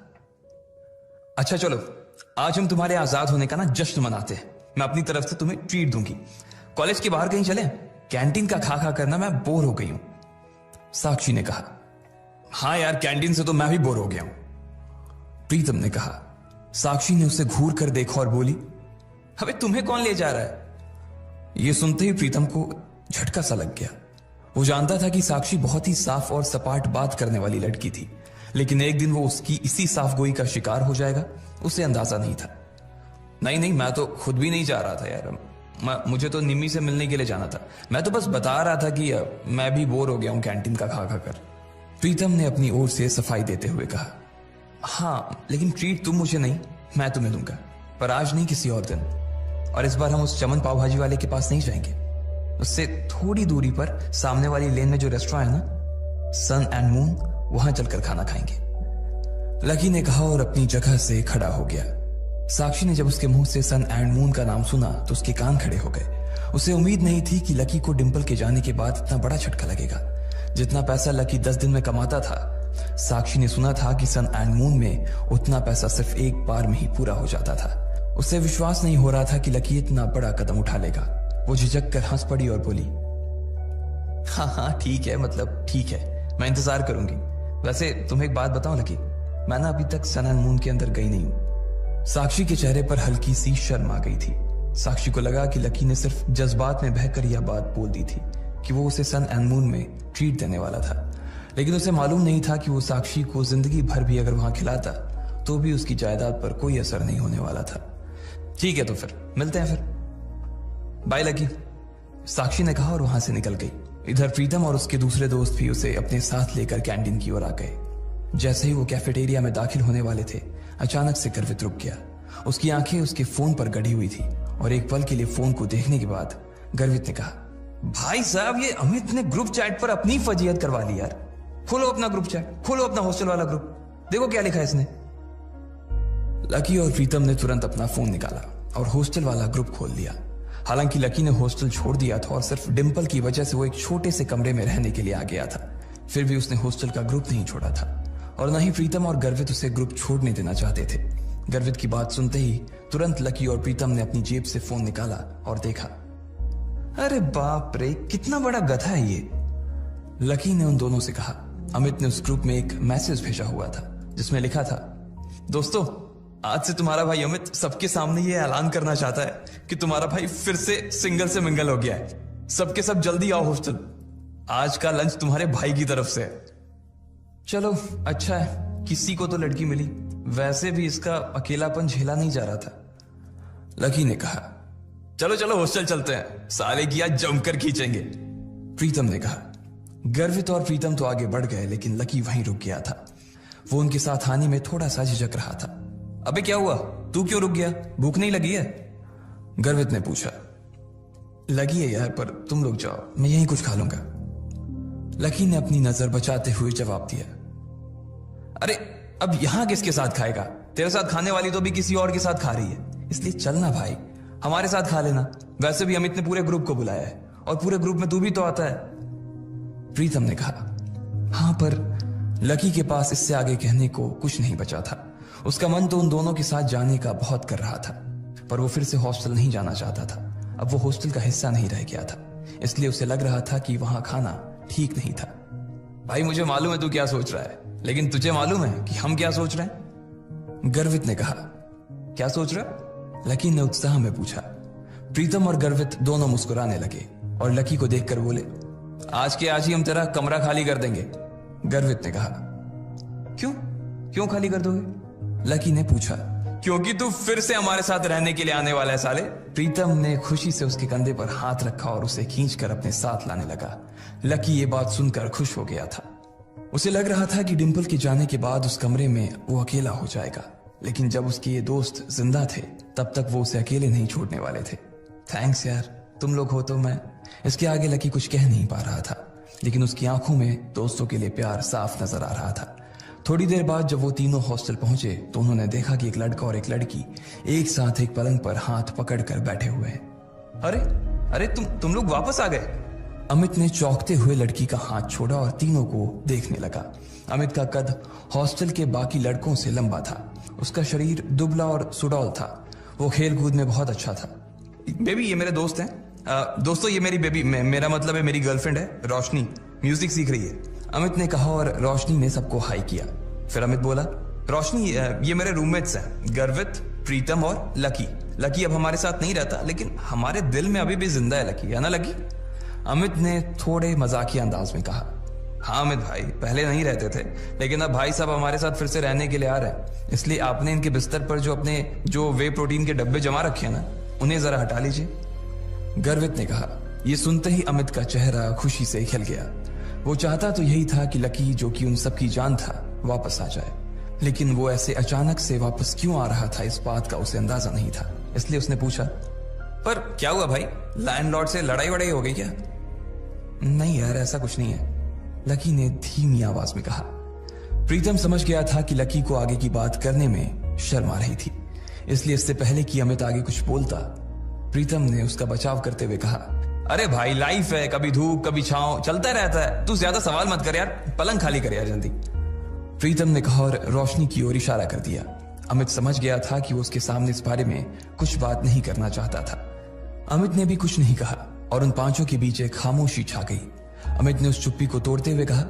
अच्छा चलो आज हम तुम्हारे आजाद होने का ना जश्न मनाते हैं। मैं अपनी तरफ से तुम्हें ट्रीट दूंगी। कॉलेज के बाहर कहीं चलें? कैंटीन का खा खा करना मैं बोर हो गई हूं, साक्षी ने कहा। हाँ यार कैंटीन से तो मैं भी बोर हो गया हूं, प्रीतम ने कहा। साक्षी ने उसे घूर कर देखा और बोली, अबे तुम्हें कौन ले जा रहा है? यह सुनते ही प्रीतम को झटका सा लग गया। वो जानता था कि साक्षी बहुत ही साफ और सपाट बात करने वाली लड़की थी, लेकिन एक दिन वो उसकी इसी साफ गोई का शिकार हो जाएगा, उसे अंदाजा नहीं था। नहीं मैं तो खुद भी नहीं जा रहा था यार, मुझे तो निम्मी से मिलने के लिए जाना था। मैं तो बस बता रहा था कि मैं भी बोर हो गया हूं कैंटीन का खा खा कर। प्रीतम ने अपनी ओर से सफाई देते हुए कहा। हाँ लेकिन ट्रीट तुम मुझे नहीं, मैं तुम्हें दूंगा, पर आज नहीं किसी और दिन। और इस बार हम उस चमन पाव भाजी वाले के पास नहीं जाएंगे, उससे थोड़ी दूरी पर सामने वाली लेन में जो रेस्टोरेंट है ना, सन एंड मून, वहां चलकर खाना खाएंगे, लकी ने कहा और अपनी जगह से खड़ा हो गया। साक्षी ने जब उसके मुंह से सन एंड मून का नाम सुना तो उसके कान खड़े हो गए। उसे उम्मीद नहीं थी कि लकी को डिंपल के जाने के बाद इतना बड़ा झटका लगेगा। जितना पैसा लकी 10 दिन में कमाता था, साक्षी ने सुना था कि सन एंड मून में उतना पैसा सिर्फ एक बार में ही पूरा हो जाता था। उसे विश्वास नहीं हो रहा था कि लकी इतना बड़ा कदम उठा लेगा। वो झिझक कर हंस पड़ी और बोली, हाँ ठीक है, मतलब ठीक है, मैं इंतजार करूंगी। वैसे तुम्हें एक बात बताऊं लकी, मैं ना अभी तक सन एंड मून के अंदर गई नहीं हूं। साक्षी के चेहरे पर हल्की सी शर्म आ गई थी। साक्षी को लगा कि लकी ने सिर्फ जज्बात में बहकर यह बात बोल दी थी कि वो उसे सन एंड मून में ट्रीट देने वाला था, लेकिन उसे मालूम नहीं था कि वो साक्षी को जिंदगी भर भी अगर वहां खिलाता तो भी उसकी जायदाद पर कोई असर नहीं होने वाला था। ठीक है तो फिर मिलते हैं, फिर बाय लकी, साक्षी ने कहा और वहां से निकल गई। इधर प्रीतम और उसके दूसरे दोस्त भी उसे अपने साथ लेकर कैंटीन की ओर आ गए। जैसे ही वो कैफेटेरिया में दाखिल होने वाले थे, अचानक से गर्वित रुक गया। उसकी आंखें उसके फोन पर गड़ी हुई थी और एक पल के लिए फोन को देखने के बाद गर्वित ने कहा, भाई साहब ये अमित ने ग्रुप चैट पर अपनी फजीयत करवा ली यार। खोलो अपना ग्रुप चैट, खोलो अपना हॉस्टल वाला ग्रुप, देखो क्या लिखा है इसने। लकी और प्रीतम ने तुरंत अपना फोन निकाला और हॉस्टल वाला ग्रुप खोल लिया। हालांकि लकी ने हॉस्टल छोड़ दिया था और सिर्फ डिंपल की वजह से वो एक छोटे से कमरे में रहने के लिए आ गया था, फिर भी उसने हॉस्टल का ग्रुप नहीं छोड़ा था और न ही प्रीतम और गर्वित उसे ग्रुप छोड़ने देना चाहते थे। गर्वित की बात सुनते ही तुरंत लकी और प्रीतम ने अपनी जेब से फोन निकाला और देखा। अरे बाप रे, कितना बड़ा गधा है ये। लकी ने उन दोनों से कहा। अमित ने उस ग्रुप में एक मैसेज भेजा हुआ था जिसमें लिखा था, दोस्तों आज से तुम्हारा भाई अमित सबके सामने ये ऐलान करना चाहता है कि तुम्हारा भाई फिर से सिंगल से मिंगल हो गया है। सबके सब जल्दी आओ हॉस्टल, आज का लंच तुम्हारे भाई की तरफ से है। चलो अच्छा है, किसी को तो लड़की मिली, वैसे भी इसका अकेलापन झेला नहीं जा रहा था, लकी ने कहा। चलो चलो हॉस्टल चलते हैं, साले की आज जमकर खींचेंगे, प्रीतम ने कहा। गर्वित और प्रीतम तो आगे बढ़ गए लेकिन लकी वहीं रुक गया था। वो उनके साथ आने में थोड़ा सा झिझक रहा था। अबे क्या हुआ, तू क्यों रुक गया, भूख नहीं लगी है? गर्वित ने पूछा। लगी है यार, पर तुम लोग जाओ, मैं यहीं कुछ खा लूंगा, लकी ने अपनी नजर बचाते हुए जवाब दिया। अरे अब यहां किसके साथ खाएगा, तेरे साथ खाने वाली तो भी किसी और के साथ खा रही है, इसलिए चलना भाई, हमारे साथ खा लेना। वैसे भी अमित ने पूरे ग्रुप को बुलाया है और पूरे ग्रुप में तू भी तो आता है, प्रीतम ने कहा। हां, पर लकी के पास इससे आगे कहने को कुछ नहीं बचा था। उसका मन तो उन दोनों के साथ जाने का बहुत कर रहा था, पर वो फिर से हॉस्टल नहीं जाना चाहता था। अब वो हॉस्टल का हिस्सा नहीं रह गया था, इसलिए उसे लग रहा था कि वहां खाना ठीक नहीं था। भाई मुझे मालूम है तू क्या सोच रहा है, लेकिन तुझे मालूम है कि हम क्या सोच रहे हैं? गर्वित ने कहा। क्या सोच रहा? लकी ने उत्साह में पूछा। प्रीतम और गर्वित दोनों मुस्कुराने लगे और लकी को देखकर बोले, आज के आज ही हम तेरा कमरा खाली कर देंगे, गर्वित ने कहा। क्यों क्यों खाली कर दोगे? लकी ने पूछा। क्योंकि तू फिर से हमारे साथ रहने के लिए आने वाला है साले। प्रीतम ने खुशी से उसके कंधे पर हाथ रखा और उसे खींचकर अपने साथ लाने लगा। लकी ये बात सुनकर खुश हो गया था। उसे लग रहा था कि डिंपल के जाने के बाद उस कमरे में वो अकेला हो जाएगा, लेकिन जब उसके ये दोस्त जिंदा थे तब तक वो उसे अकेले नहीं छोड़ने वाले थे। थैंक्स यार, तुम लोग हो तो मैं। इसके आगे लकी कुछ कह नहीं पा रहा था, लेकिन उसकी आंखों में दोस्तों के लिए प्यार साफ नजर आ रहा था। थोड़ी देर बाद जब वो तीनों हॉस्टल पहुंचे तो उन्होंने देखा कि एक लड़का और एक लड़की एक साथ एक पलंग पर हाथ पकड़कर बैठे हुए हैं। अरे अरे तुम लोग वापस आ गए? अमित ने चौंकते हुए लड़की का हाथ छोड़ा और तीनों को देखने लगा। अमित का कद हॉस्टल के बाकी लड़कों से लंबा था। उसका शरीर दुबला और सुडौल था। वो खेल कूद में बहुत अच्छा था। बेबी ये मेरे दोस्त हैं। दोस्तों ये मेरी बेबी, मेरा मतलब है मेरी गर्लफ्रेंड है रोशनी, म्यूजिक सीख रही है, अमित ने कहा और रोशनी ने सबको हाई किया। फिर अमित बोला, रोशनी ये मेरे रूममेट्स हैं, गर्वित, प्रीतम और लकी। लकी अब हमारे साथ नहीं रहता, लेकिन हमारे दिल में अभी भी जिंदा है लकी, है ना लकी? अमित ने थोड़े मजाकिया अंदाज में कहा। हाँ अमित भाई, पहले नहीं रहते थे, लेकिन अब भाई साहब हमारे साथ फिर से रहने के लिए आ रहे हैं, इसलिए आपने इनके बिस्तर पर जो वे प्रोटीन के डब्बे जमा रखे हैं ना, उन्हें जरा हटा लीजिए, गर्वित ने कहा। यह सुनते ही अमित का चेहरा खुशी से खिल गया। वो चाहता तो यही था कि लकी, जो कि उन सबकी जान था, वापस आ जाए, लेकिन वो ऐसे अचानक से वापस क्यों आ रहा था इस बात का उसे अंदाजा नहीं था। इसलिए उसने पूछा, पर क्या हुआ भाई, लैंडलॉर्ड से लड़ाई वड़ाई हो गई क्या? नहीं यार, ऐसा कुछ नहीं है, लकी ने धीमी आवाज में कहा। प्रीतम समझ गया था कि लकी को आगे की बात करने में शर्म आ रही थी, इसलिए इससे पहले कि अमित आगे कुछ बोलता, प्रीतम ने उसका बचाव करते हुए कहा, अरे भाई लाइफ है, कभी धूप कभी छांव, चलता रहता है, तू ज्यादा सवाल मत कर यार, पलंग खाली कर यार जल्दी, प्रीतम ने कहा और रोशनी की ओर इशारा कर दिया। अमित समझ गया था कि वो उसके सामने इस बारे में कुछ बात नहीं करना चाहता था। अमित ने भी कुछ नहीं कहा और उन पांचों के बीच एक खामोशी छा गई। अमित ने उस चुप्पी को तोड़ते हुए कहा,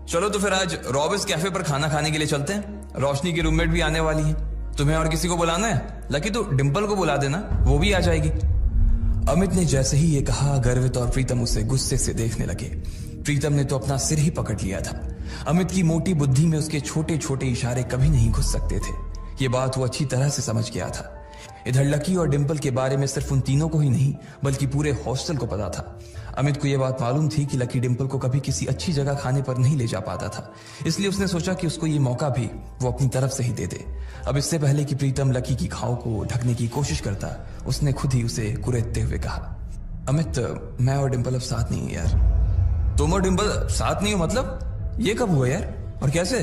चलो तो फिर आज रॉबिन्स कैफे पर खाना खाने के लिए चलते हैं, रोशनी की रूममेट भी आने वाली है, तुम्हें और किसी को बुलाना है? लकी तो डिंपल को बुला देना, वो भी आ जाएगी। अमित ने जैसे ही ये कहा, गर्वित और प्रीतम उसे गुस्से से देखने लगे। प्रीतम ने तो अपना सिर ही पकड़ लिया था। अमित की मोटी बुद्धि में उसके छोटे छोटे इशारे कभी नहीं घुस सकते थे। ये बात वो अच्छी तरह से समझ गया था। इधर लकी और डिंपल के बारे में सिर्फ उन तीनों को ही नहीं बल्कि पूरे हॉस्टल को पता था। अमित को यह बात मालूम थी कि लकी डिंपल को कभी किसी अच्छी जगह खाने पर नहीं ले जा पाता था, इसलिए उसने सोचा कि उसको ये मौका भी वो अपनी तरफ से ही दे दे। अब इससे पहले कि प्रीतम लकी की घाव को ढकने की कोशिश करता, उसने खुद ही उसे कुरेदते हुए कहा, अमित, मैं और डिंपल अब साथ नहीं है यार। तुम और डिंपल साथ नहीं हो मतलब? ये कब हुआ यार, और कैसे?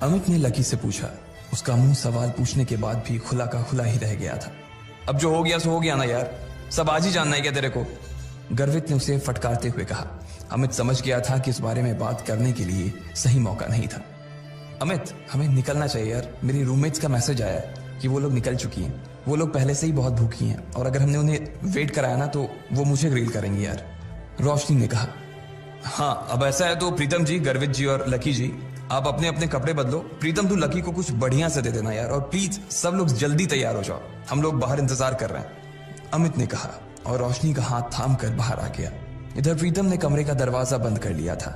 अमित ने लकी से पूछा। उसका मुंह सवाल पूछने के बाद भी खुला का खुला ही रह गया था। अब जो हो गया सो हो गया ना यार, सब आज ही जानना है क्या तेरे को? गर्वित ने उसे फटकारते हुए कहा। अमित समझ गया था कि इस बारे में बात करने के लिए सही मौका नहीं था। अमित, हमें निकलना चाहिए यार। मेरी रूममेट्स का मैसेज आया है कि वो लोग निकल चुकी हैं। वो लोग पहले से ही बहुत भूखी हैं और अगर हमने उन्हें वेट कराया ना तो वो मुझे ग्रिल करेंगी यार। रोशनी ने कहा। हाँ, अब ऐसा है तो प्रीतम जी, गर्वित जी और लकी जी, आप अपने अपने कपड़े बदलो। प्रीतम, तू लकी को कुछ बढ़िया से दे देना यार, और प्लीज सब लोग जल्दी तैयार हो जाओ, हम लोग बाहर इंतजार कर रहे हैं। अमित ने कहा और रोशनी का हाथ थाम कर बाहर आ गया। इधर प्रीतम ने कमरे का दरवाजा बंद कर लिया था।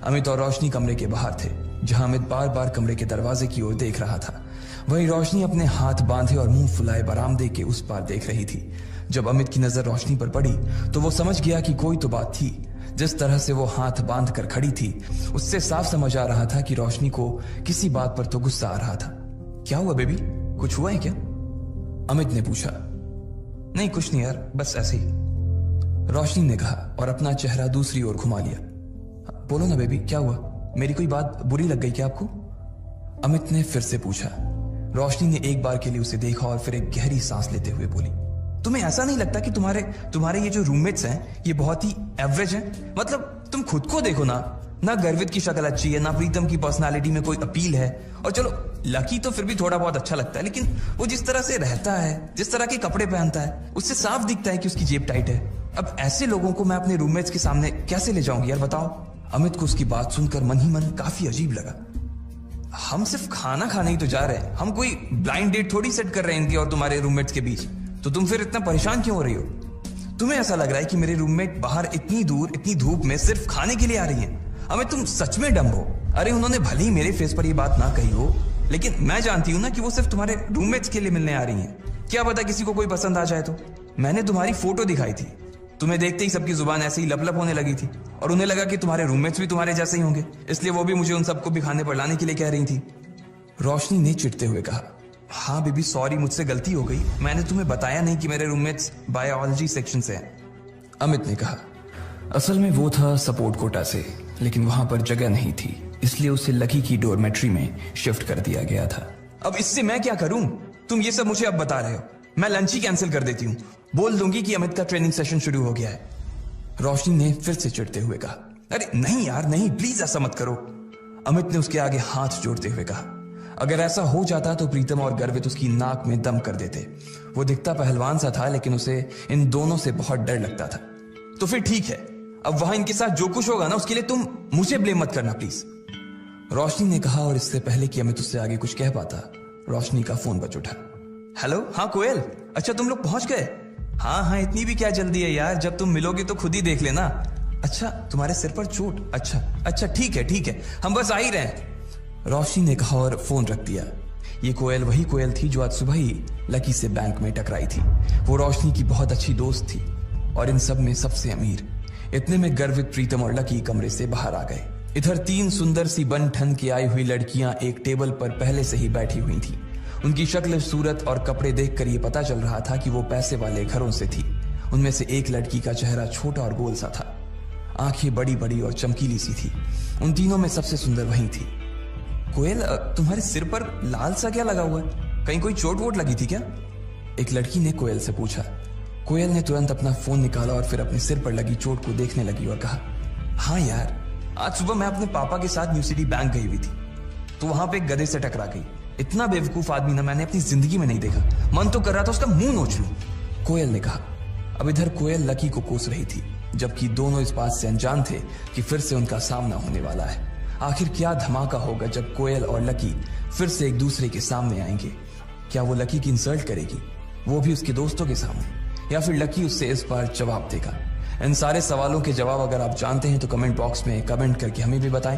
अमित और रोशनी कमरे के बाहर थे, जहां अमित बार बार कमरे के दरवाजे की ओर देख रहा था। वहीं रोशनी अपने हाथ बांधे और मुंह फुलाए बरामदे के उस पार देख रही थी। जब अमित की नजर रोशनी पर पड़ी तो वो समझ गया कि कोई तो बात थी। जिस तरह से वो हाथ बांध कर खड़ी थी, उससे साफ समझ आ रहा था कि रोशनी को किसी बात पर तो गुस्सा आ रहा था। क्या हुआ बेबी, कुछ हुआ है क्या? अमित ने पूछा। नहीं कुछ नहीं यार, बस ऐसे ही, रोशनी ने कहा और अपना चेहरा दूसरी ओर घुमा लिया। बोलो ना बेबी, क्या हुआ? मेरी कोई बात बुरी लग गई क्या आपको? अमित ने फिर से पूछा। रोशनी ने एक बार के लिए उसे देखा और फिर एक गहरी सांस लेते हुए बोली, तुम्हें ऐसा नहीं लगता कि तुम्हारे ये जो रूममेट्स हैं ये बहुत ही एवरेज हैं? मतलब तुम खुद को देखो ना गर्वित की शक्ल अच्छी है, ना प्रीतम की पर्सनालिटी में कोई अपील है, और चलो लकी तो फिर भी थोड़ा बहुत अच्छा लगता है, लेकिन वो जिस तरह से रहता है, जिस तरह के कपड़े पहनता है, उससे साफ दिखता है कि उसकी जेब टाइट है। अब ऐसे लोगों को मैं अपने रूममेट्स के सामने कैसे ले जाऊंगी यार, बताओ? अमित को उसकी बात सुनकर मन ही मन काफी अजीब लगा। हम सिर्फ खाना खाने ही तो जा रहे हैं, हम कोई ब्लाइंड डेट थोड़ी सेट कर रहे हैं इनकी और तुम्हारे रूममेट्स के बीच, तो तुम फिर इतना परेशान क्यों हो रही हो? तुम्हें ऐसा लग रहा है कि मेरे रूममेट बाहर इतनी दूर इतनी धूप में सिर्फ खाने के लिए आ रही हैं? अमित, तुम सच में डम हो। अरे उन्होंने भले ही मेरे फेस पर ये बात ना कही हो, लेकिन मैं जानती हूं ना कि वो सिर्फ तुम्हारे रूममेट्स के लिए मिलने आ रही हैं। क्या पता किसी को कोई पसंद आ जाए तो। मैंने तुम्हारी फोटो दिखाई थी, तुम्हें देखते ही सबकी जुबान ऐसे ही लप होने लगी थी, और उन्हें लगा कि तुम्हारे रूममेट्स भी तुम्हारे जैसे ही होंगे, इसलिए वो भी मुझे उन सबको भी खाने पर लाने के लिए कह रही थी। रोशनी ने चिढ़ते हुए कहा। हाँ बेबी, सॉरी, मुझसे गलती हो गई, मैंने तुम्हें बताया नहीं कि मेरे रूममेट्स बायोलॉजी सेक्शन से हैं। अमित ने कहा। असल में वो था सपोर्ट कोटा से, लेकिन वहां पर जगह नहीं थी, इसलिए उसे लकी की डोरमेट्री में शिफ्ट कर दिया गया था। अब इससे मैं क्या करूं? तुम ये सब मुझे अब बता रहे हो। मैं लंच ही कैंसिल कर देती हूँ, बोल दूंगी कि अमित का ट्रेनिंग सेशन शुरू हो गया है। रोशनी ने फिर से चिढ़ते हुए कहा। अरे नहीं यार नहीं, प्लीज ऐसा मत करो। अमित ने उसके आगे हाथ जोड़ते हुए कहा। अगर ऐसा हो जाता तो प्रीतम और गर्वित उसकी नाक में दम कर देते। वो दिखता पहलवान सा था, लेकिन उसे इन दोनों से बहुत डर लगता था। तो फिर ठीक है, अब वहां इनके साथ जो कुछ होगा ना उसके लिए तुम मुझे ब्लेम मत करना प्लीज, रोशनी ने कहा। और इससे पहले कि अमित उससे आगे कुछ कह पाता, रोशनी का फोन बज उठा। हेलो, हाँ कोयल, अच्छा तुम लोग पहुंच गए? हाँ, इतनी भी क्या जल्दी है यार, जब तुम मिलोगे तो खुद ही देख लेना। अच्छा, तुम्हारे सिर पर चोट? अच्छा, ठीक है, हम बस आ ही रहे हैं, रोशनी ने कहा और फोन रख दिया। ये कोयल वही कोयल थी जो आज सुबह ही लकी से बैंक में टकराई थी। वो रोशनी की बहुत अच्छी दोस्त थी और इन सब में सबसे अमीर। इतने में गर्वित, प्रीतम और लकी कमरे से बाहर आ गए। इधर 3 सुंदर सी बन ठन के आई हुई लड़कियां एक टेबल पर पहले से ही बैठी हुई थी। उनकी शक्ल, सूरत और कपड़े देखकर ये पता चल रहा था कि वो पैसे वाले घरों से थी। उनमें से एक लड़की का चेहरा छोटा और गोल सा था, आंखें बड़ी बड़ी और चमकीली सी थी। उन तीनों में सबसे सुंदर वही थी। कोयल, तुम्हारे सिर पर लाल सा क्या लगा हुआ है? कहीं कोई चोट वोट लगी थी क्या? एक लड़की ने कोयल से पूछा। कोयल ने तुरंत अपना फोन निकाला और फिर अपने सिर पर लगी चोट को देखने लगी और कहा, हाँ यार, आज सुबह मैं अपने पापा के साथ न्यू सिटी बैंक गई हुई थी, तो वहां पे एक गधे से टकरा गई। इतना बेवकूफ आदमी ना मैंने अपनी जिंदगी में नहीं देखा। मन तो कर रहा था उसका मुंह नोच लूं, कोयल ने कहा। अब इधर कोयल लकी को कोस रही थी, जबकि दोनों इस बात से अनजान थे कि फिर से उनका सामना होने वाला है। आखिर क्या धमाका होगा जब कोयल और लकी फिर से एक दूसरे के सामने आएंगे? क्या वो लकी की इंसल्ट करेगी, वो भी उसके दोस्तों के सामने, या फिर लकी उससे इस बार जवाब देगा? इन सारे सवालों के जवाब अगर आप जानते हैं तो कमेंट बॉक्स में कमेंट करके हमें भी बताएं।